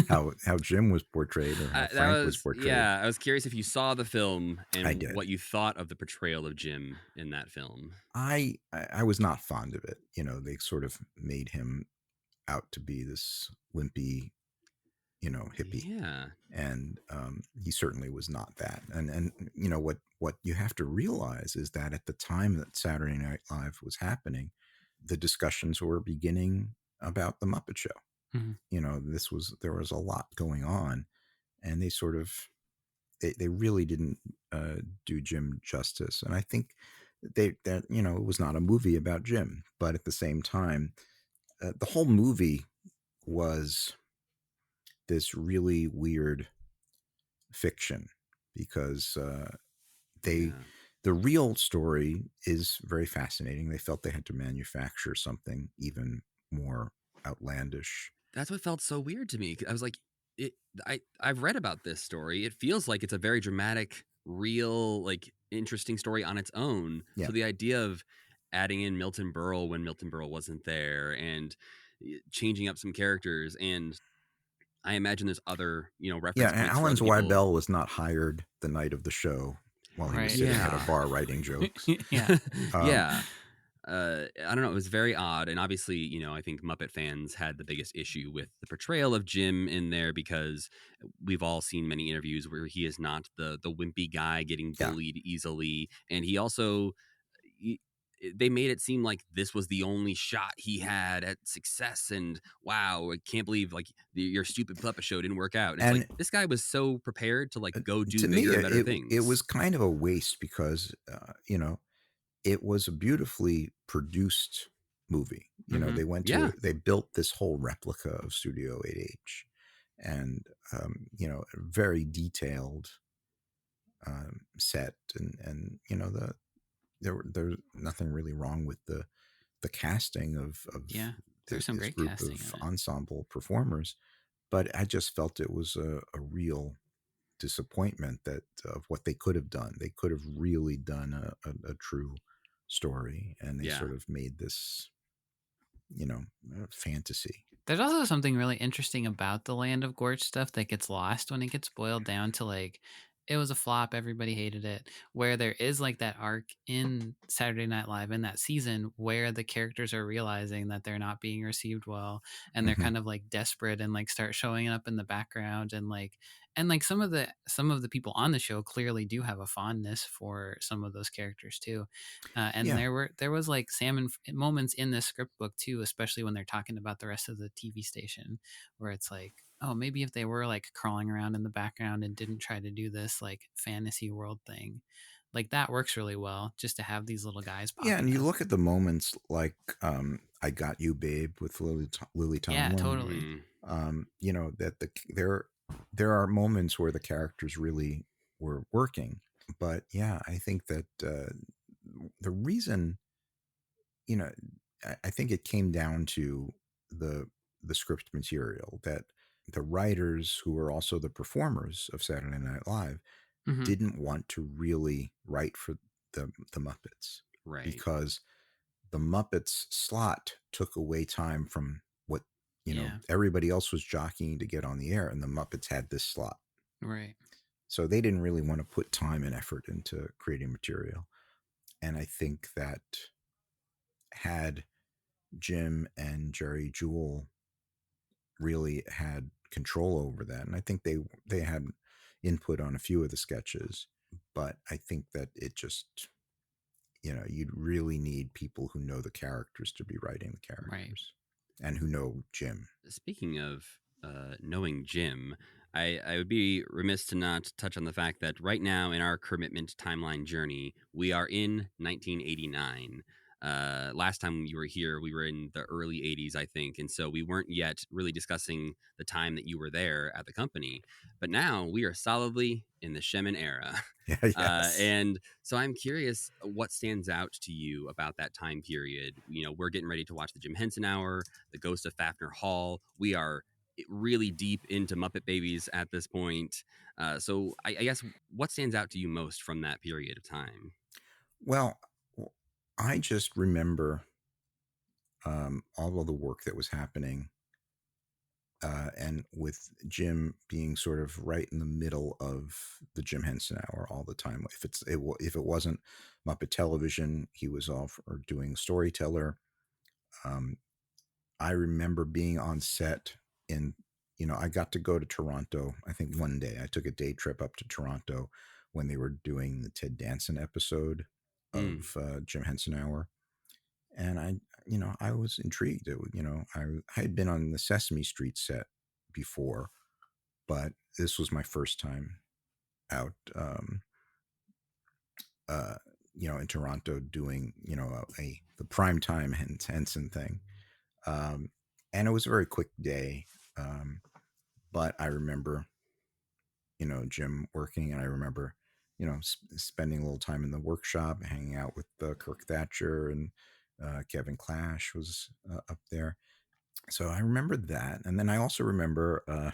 how Jim was portrayed or how That Frank was was, portrayed. yeah. I was curious if you saw the film I and did. what you thought of the portrayal of Jim in that film. I was not fond of it. They sort of made him out to be this wimpy, hippie, Yeah, and he certainly was not that. And what you have to realize is that at the time that Saturday Night Live was happening, the discussions were beginning about the Muppet Show. Mhm. There was a lot going on, and they really didn't do Jim justice. And I think that it was not a movie about Jim, but at the same time, the whole movie was this really weird fiction, because they yeah. the real story is very fascinating. They felt they had to manufacture something even more outlandish. That's what felt so weird to me. I was like, it. I've read about this story. It feels like it's a very dramatic, real, like interesting story on its own. Yeah. So the idea of adding in Milton Berle when Milton Berle wasn't there, and changing up some characters, and I imagine there's other Yeah, reference and points for Alan other people. Zweibel was not hired the night of the show while he was Right. sitting at a Yeah. bar writing jokes. Yeah. Um, Yeah. I don't know. It was very odd, and obviously, I think Muppet fans had the biggest issue with the portrayal of Jim in there, because we've all seen many interviews where he is not the wimpy guy getting yeah, bullied easily, and he also he, they made it seem like this was the only shot he had at success, and wow, I can't believe like your stupid puppet show didn't work out. And it's like and this guy was so prepared to like go do to me, bigger and better it things. was kind of a waste, because it was a beautifully produced movie. Mhm. Yeah, They built this whole replica of Studio 8H, and a very detailed set, and there's nothing really wrong with the casting of Yeah. There's some this great group casting of in it. ensemble performers. But I just felt it was a real disappointment that of what they could have done. They could have really done a true story, and they yeah, sort of made this, fantasy. There's also something really interesting about the Land of Gorge stuff that gets lost when it gets boiled down to like it was a flop, everybody hated it. Where there is like that arc in Saturday Night Live in that season where the characters are realizing that they're not being received well, and they're Hmm. kind of like desperate and like start showing up in the background, and some of the people on the show clearly do have a fondness for some of those characters too. And Yeah, there was like salmon moments in this script book too, especially when they're talking about the rest of the TV station, where it's like, oh, maybe if they were like crawling around in the background and didn't try to do this like fantasy world thing, like that works really well, just to have these little guys yeah. And popping you up. look at the moments like "I Got You, Babe" with Lily Yeah, Tomlin. totally. mm, That there are moments where the characters really were working. But yeah, I think that the reason, you know, I think it came down to the script material, that the writers, who were also the performers of Saturday Night Live, Hmm. didn't want to really write for the Muppets, right. because the Muppets slot took away time from what Yeah, everybody else was jockeying to get on the air, and the Muppets had this slot. right. So they didn't really want to put time and effort into creating material. And I think that had Jim and Jerry Jewell really had control over that. And I think they had input on a few of the sketches, but I think that it just, you'd really need people who know the characters to be writing the characters and who know Jim. Speaking of knowing Jim, I would be remiss to not touch on the fact that right now in our commitment timeline journey, we are in 1989. Last time you were here, we were in the early 80s, I think. And so we weren't yet really discussing the time that you were there at the company. But now we are solidly in the Shemin era. Yes. And so I'm curious what stands out to you about that time period. We're getting ready to watch the Jim Henson Hour, the Ghost of Fafner Hall. We are really deep into Muppet Babies at this point. So I guess what stands out to you most from that period of time? Well, I just remember all of the work that was happening, and with Jim being sort of right in the middle of the Jim Henson Hour all the time. If it wasn't Muppet Television, he was off or doing Storyteller. I remember being on set I got to go to Toronto. I think one day I took a day trip up to Toronto when they were doing the Ted Danson episode of Jim Henson Hour. And I was intrigued. I had been on the Sesame Street set before, but this was my first time out, in Toronto doing, the primetime Henson thing. And it was a very quick day. But I remember, Jim working, and I remember, spending a little time in the workshop, hanging out with Kirk Thatcher, and Kevin Clash was up there. So I remember that. And then I also remember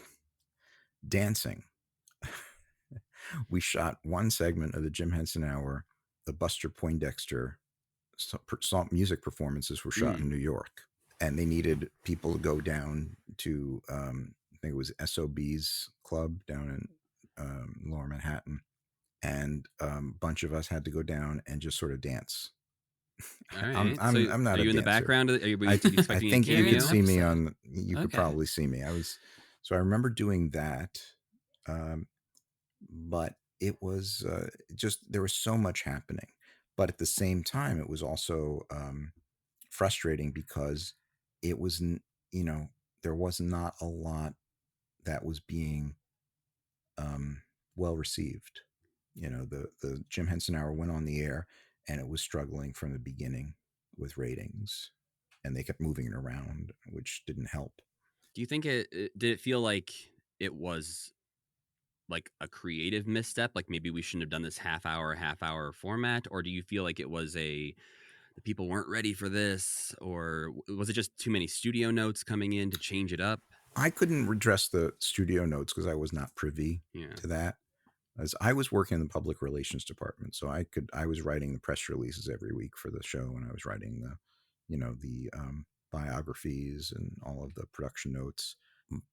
dancing. We shot one segment of the Jim Henson Hour. The Buster Poindexter music performances were shot in New York, and they needed people to go down to, I think it was SOB's club down in Lower Manhattan. And a bunch of us had to go down and just sort of dance. All right. I'm not. Are you in the background? Are you expecting I think a you cameo? could see me on. You could Okay. probably see me. So I remember doing that, but it was just there was so much happening. But at the same time, it was also frustrating because it was there was not a lot that was being well received. The Jim Henson Hour went on the air, and it was struggling from the beginning with ratings, and they kept moving it around, which didn't help. Do you think did it feel like it was like a creative misstep? Like maybe we shouldn't have done this half hour format? Or do you feel like it was the people weren't ready for this? Or was it just too many studio notes coming in to change it up? I couldn't redress the studio notes because I was not privy to that. As I was working in the public relations department, so I was writing the press releases every week for the show, and I was writing the biographies and all of the production notes.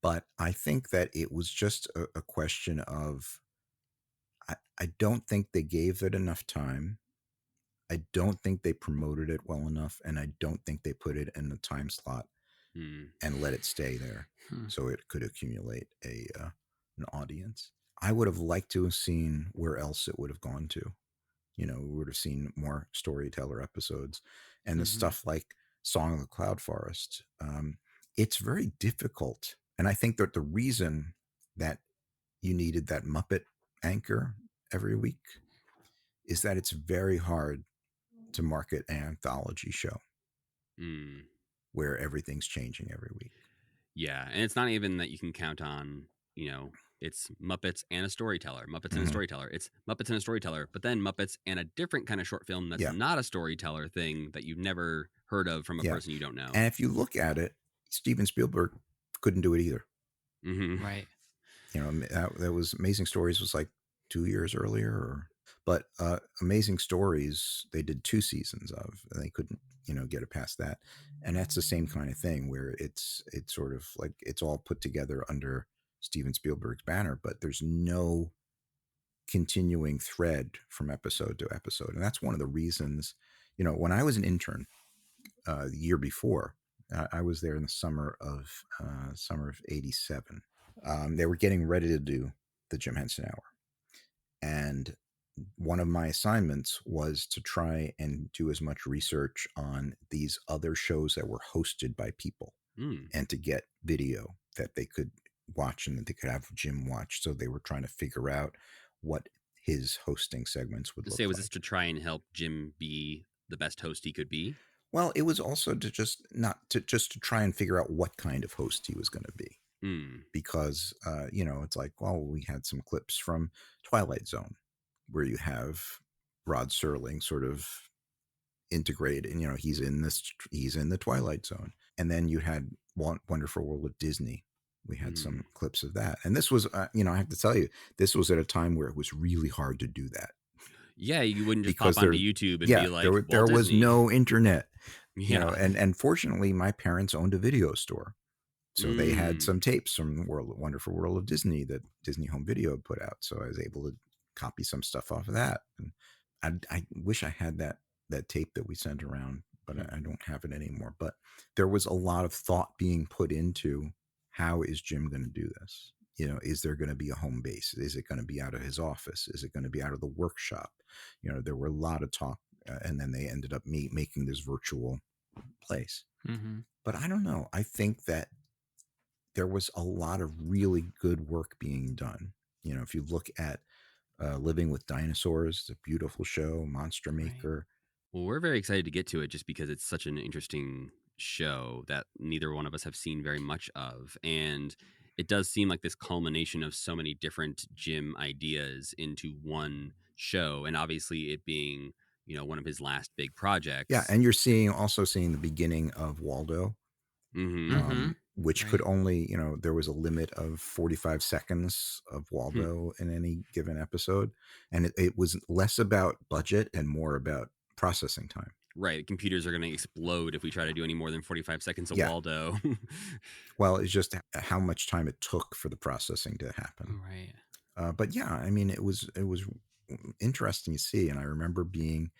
But I think that it was just a question of I don't think they gave it enough time. I don't think they promoted it well enough, and I don't think they put it in the time slot and let it stay there so it could accumulate an audience. I would have liked to have seen where else it would have gone to. We would have seen more Storyteller episodes, and the stuff like Song of the Cloud Forest. It's very difficult. And I think that the reason that you needed that Muppet anchor every week is that it's very hard to market an anthology show where everything's changing every week. Yeah. And it's not even that you can count on, it's Muppets and a storyteller, Muppets and a storyteller. It's Muppets and a storyteller, but then Muppets and a different kind of short film that's not a storyteller thing that you've never heard of from a person you don't know. And if you look at it, Steven Spielberg couldn't do it either. Right. That was Amazing Stories was like 2 years earlier, but Amazing Stories they did 2 seasons of, and they couldn't get it past that. And that's the same kind of thing where it's sort of like it's all put together under Steven Spielberg's banner, but there's no continuing thread from episode to episode. And that's one of the reasons, when I was an intern the year before, I was there in the summer of '87. They were getting ready to do the Jim Henson Hour, and one of my assignments was to try and do as much research on these other shows that were hosted by people, and to get video that they could watch and that they could have Jim watch. So they were trying to figure out what his hosting segments would To look say, was like. this to try and help Jim be the best host he could be? Well, it was also to just not to just to try and figure out what kind of host he was going to be. Because it's like, well, we had some clips from Twilight Zone where you have Rod Serling sort of integrate, and he's in the Twilight Zone. And then you had Wonderful World of Disney. We had some clips of that, and this was I have to tell you, this was at a time where it was really hard to do that. Yeah, you wouldn't just Because pop onto YouTube and be like, there was Disney. no internet. Yeah. And fortunately my parents owned a video store, so they had some tapes from Wonderful World of Disney that Disney Home Video had put out. So I was able to copy some stuff off of that. And I wish I had that tape that we sent around, but I don't have it anymore. But there was a lot of thought being put into, how is Jim going to do this? Is there going to be a home base? Is it going to be out of his office? Is it going to be out of the workshop? There were a lot of talk, and then they ended up making this virtual place. But I don't know. I think that there was a lot of really good work being done. If you look at Living with Dinosaurs, it's a beautiful show, Monster Maker. Well, we're very excited to get to it just because it's such an interesting show that neither one of us have seen very much of. And it does seem like this culmination of so many different Jim ideas into one show. And obviously it being, one of his last big projects. Yeah. And you're also seeing the beginning of Waldo. Which could only, there was a limit of 45 seconds of Waldo in any given episode. And it was less about budget and more about processing time. Right. Computers are going to explode if we try to do any more than 45 seconds of Waldo. Well, it's just how much time it took for the processing to happen. Right. But yeah, I mean, it was interesting to see. And I remember being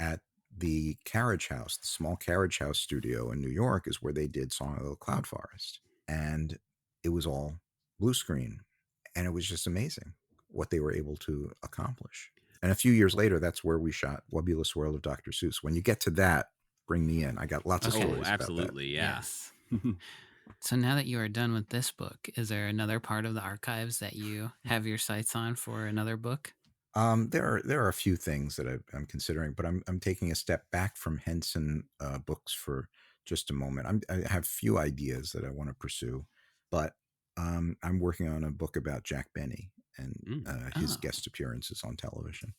at the Carriage House, the small Carriage House studio in New York, is where they did Song of the Cloud Forest. And it was all blue screen. And it was just amazing what they were able to accomplish. And a few years later, that's where we shot Webulous World of Dr. Seuss. When you get to that, bring me in. I got lots of stories absolutely, about that. Yes. So now that you are done with this book, is there another part of the archives that you have your sights on for another book? There are a few things that I'm considering, but I'm taking a step back from Henson books for just a moment. I have a few ideas that I want to pursue, but I'm working on a book about Jack Benny and his guest appearances on television.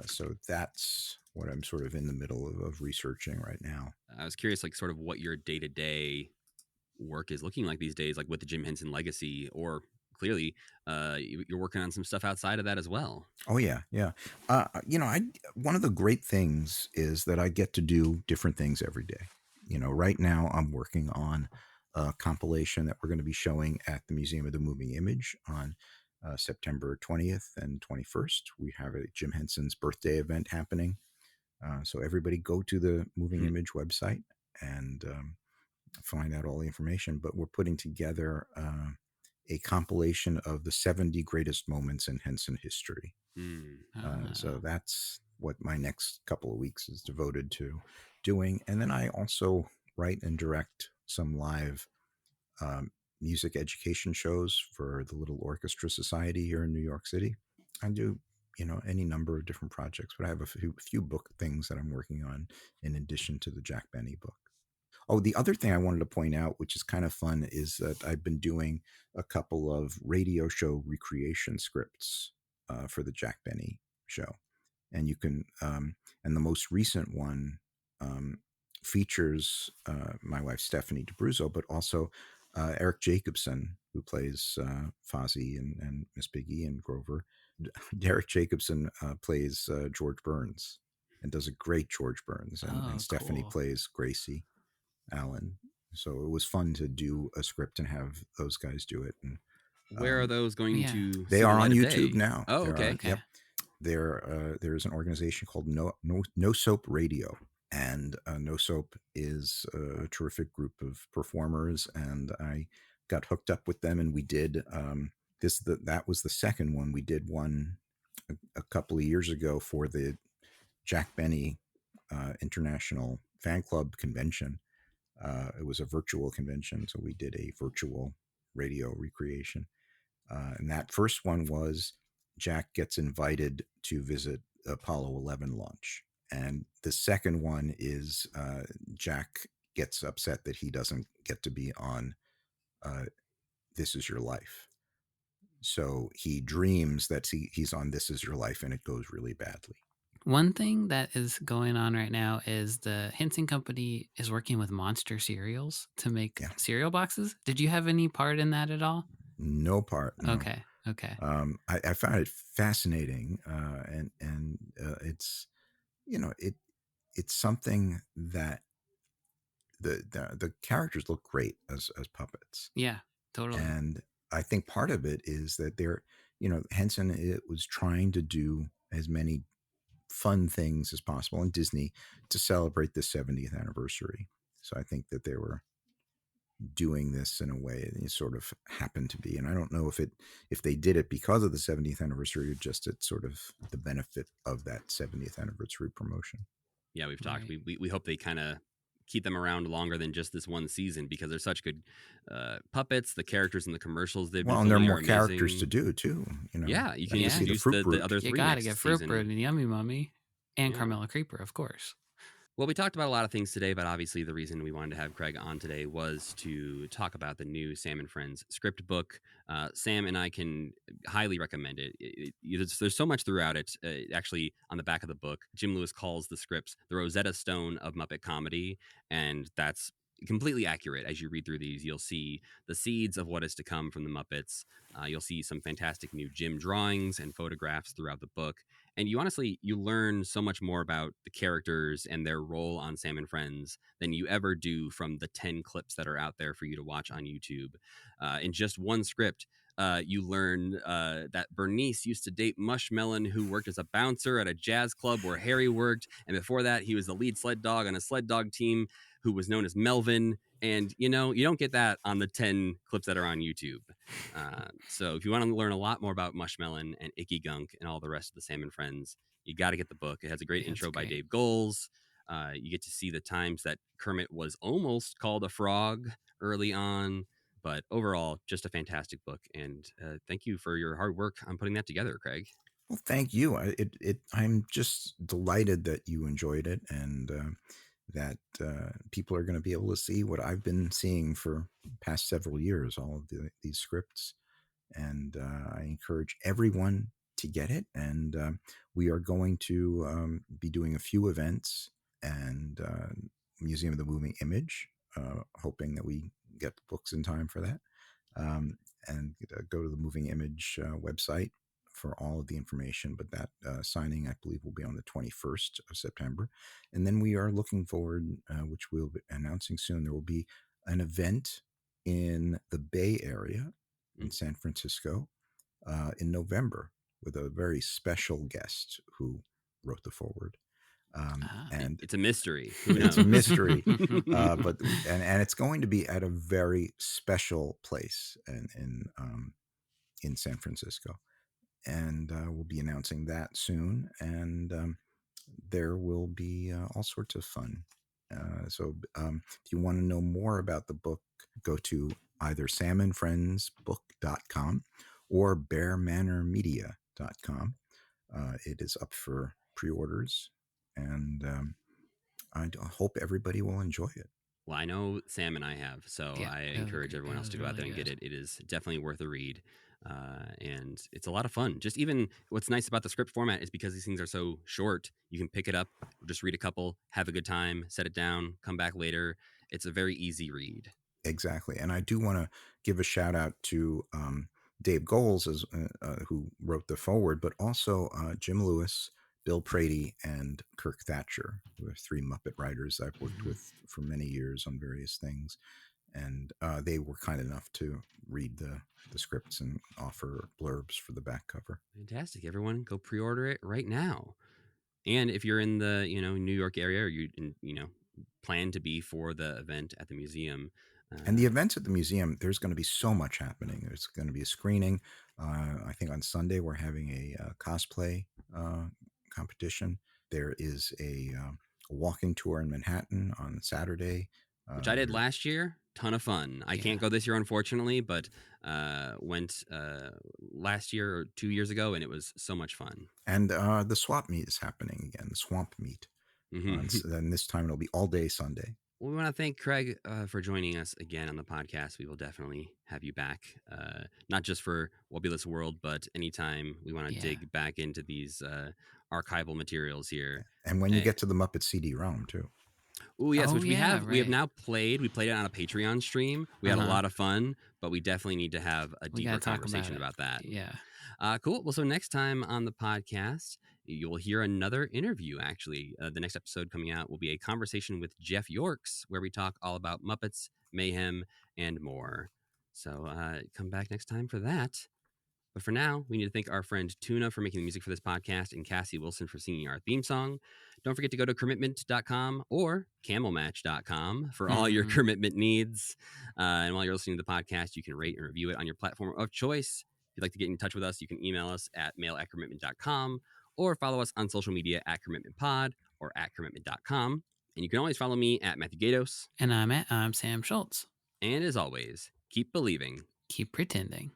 So that's what I'm sort of in the middle of researching right now. I was curious, like, sort of what your day-to-day work is looking like these days, like with the Jim Henson Legacy, or clearly you're working on some stuff outside of that as well. Oh yeah. One of the great things is that I get to do different things every day. Right now I'm working on a compilation that we're going to be showing at the Museum of the Moving Image on September 20th and 21st. We have a Jim Henson's birthday event happening. So everybody go to the Moving Image website and find out all the information. But we're putting together a compilation of the 70 greatest moments in Henson history. So that's what my next couple of weeks is devoted to doing. And then I also write and direct some live music education shows for the Little Orchestra Society here in New York City. I do, any number of different projects, but I have a few book things that I'm working on in addition to the Jack Benny book. Oh, the other thing I wanted to point out, which is kind of fun, is that I've been doing a couple of radio show recreation scripts for the Jack Benny show. And you can, and the most recent one features my wife, Stephanie DeBruzzo, but also Eric Jacobson, who plays Fozzie and Miss Piggy and Grover. Derek Jacobson plays George Burns and does a great George Burns. And Stephanie plays Gracie Allen. So it was fun to do a script and have those guys do it. And where are those going to? They are on YouTube now. Oh, okay. Yep. There's an organization called No Soap Radio, and No Soap is a terrific group of performers, and I got hooked up with them, and we did that was the second one. We did one a couple of years ago for the Jack Benny International Fan Club Convention. It was a virtual convention, so we did a virtual radio recreation. And that first one was Jack gets invited to visit Apollo 11 launch. And the second one is Jack gets upset that he doesn't get to be on This Is Your Life. So he dreams that he's on This Is Your Life, and it goes really badly. One thing that is going on right now is the Henson Company is working with Monster cereals to make cereal boxes. Did you have any part in that at all? No part. No. Okay. I found it fascinating, and it's it's something that the characters look great as puppets. Yeah, totally. And I think part of it is that Henson was trying to do as many fun things as possible in Disney to celebrate the 70th anniversary. So I think that they were doing this in a way that it sort of happened to be. And I don't know if they did it because of the 70th anniversary or just at sort of the benefit of that 70th anniversary promotion. Yeah, we've talked. Right. We hope they kind of keep them around longer than just this one season, because they're such good puppets. The characters in the commercials they've and there are more characters to do too. Yeah, you can introduce the other three. You gotta get Fruitbird and Yummy Mummy and Carmela Creeper, of course. Well, we talked about a lot of things today, but obviously the reason we wanted to have Craig on today was to talk about the new Sam and Friends script book. Sam and I can highly recommend it. There's so much throughout it. Actually, on the back of the book, Jim Lewis calls the scripts the Rosetta Stone of Muppet comedy, and that's completely accurate. As you read through these, you'll see the seeds of what is to come from the Muppets. You'll see some fantastic new Jim drawings and photographs throughout the book. And you learn so much more about the characters and their role on Sam and Friends than you ever do from the 10 clips that are out there for you to watch on YouTube. In just one script, you learn that Bernice used to date Mushmelon, who worked as a bouncer at a jazz club where Harry worked. And before that, he was the lead sled dog on a sled dog team who was known as Melvin. And, you don't get that on the 10 clips that are on YouTube. So if you want to learn a lot more about Mushmelon and Icky Gunk and all the rest of the Sam and Friends, you got to get the book. It has a great intro by Dave Goelz. You get to see the times that Kermit was almost called a frog early on. But overall, just a fantastic book. And thank you for your hard work on putting that together, Craig. Well, thank you. I'm just delighted that you enjoyed it, and that people are going to be able to see what I've been seeing for the past several years, all of these scripts. And I encourage everyone to get it. And we are going to be doing a few events and Museum of the Moving Image, hoping that we get the books in time for that. And go to the Moving Image website for all of the information. But that signing, I believe, will be on the 21st of September. And then we are looking forward, which we'll be announcing soon, there will be an event in the Bay Area in San Francisco in November with a very special guest who wrote the foreword. And it's a mystery. It's a mystery, but it's going to be at a very special place in San Francisco, and we'll be announcing that soon. And there will be all sorts of fun. So if you want to know more about the book, go to either salmonfriendsbook.com or bearmanormedia.com. It is up for pre-orders, and I hope everybody will enjoy it. Well, I know Sam and I have, so I encourage everyone else to go out there and get it. It is definitely worth a read. And it's a lot of fun. Just even what's nice about the script format is because these things are so short, you can pick it up, just read a couple, have a good time, set it down, come back later. It's a very easy read. Exactly. And I do want to give a shout out to Dave Goelz, who wrote the foreword, but also Jim Lewis, Bill Prady, and Kirk Thatcher, who are three Muppet writers I've worked with for many years on various things. And they were kind enough to read the scripts and offer blurbs for the back cover. Fantastic. Everyone go pre-order it right now. And if you're in the New York area, or you plan to be for the event at the museum, And the events at the museum, there's going to be so much happening. There's going to be a screening. I think on Sunday we're having a cosplay competition. There is a walking tour in Manhattan on Saturday. Which I did last year. Ton of fun. I can't go this year, unfortunately, but went last year or 2 years ago, and it was so much fun. And the swap meet is happening again, the swamp meet. And this time it'll be all day Sunday. Well, we want to thank Craig for joining us again on the podcast. We will definitely have you back, not just for Wobulous World, but anytime we want to dig back into these archival materials here. And when you get to the Muppet CD-ROM too. Oh yes, which we have now played. We played it on a Patreon stream. We had a lot of fun, but we definitely need to have a deeper conversation about that. Yeah. Cool. Well, so next time on the podcast, you'll hear another interview. Actually, the next episode coming out will be a conversation with Jeff Yorks, where we talk all about Muppets, mayhem, and more. So come back next time for that. But for now, we need to thank our friend Tuna for making the music for this podcast and Cassie Wilson for singing our theme song. Don't forget to go to commitment.com or camelmatch.com for all your commitment needs. And while you're listening to the podcast, you can rate and review it on your platform of choice. If you'd like to get in touch with us, you can email us at mail@commitment.com or follow us on social media at commitmentpod or at commitment.com. And you can always follow me at Matthew Gatos. And I'm Sam Schultz. And as always, keep believing. Keep pretending.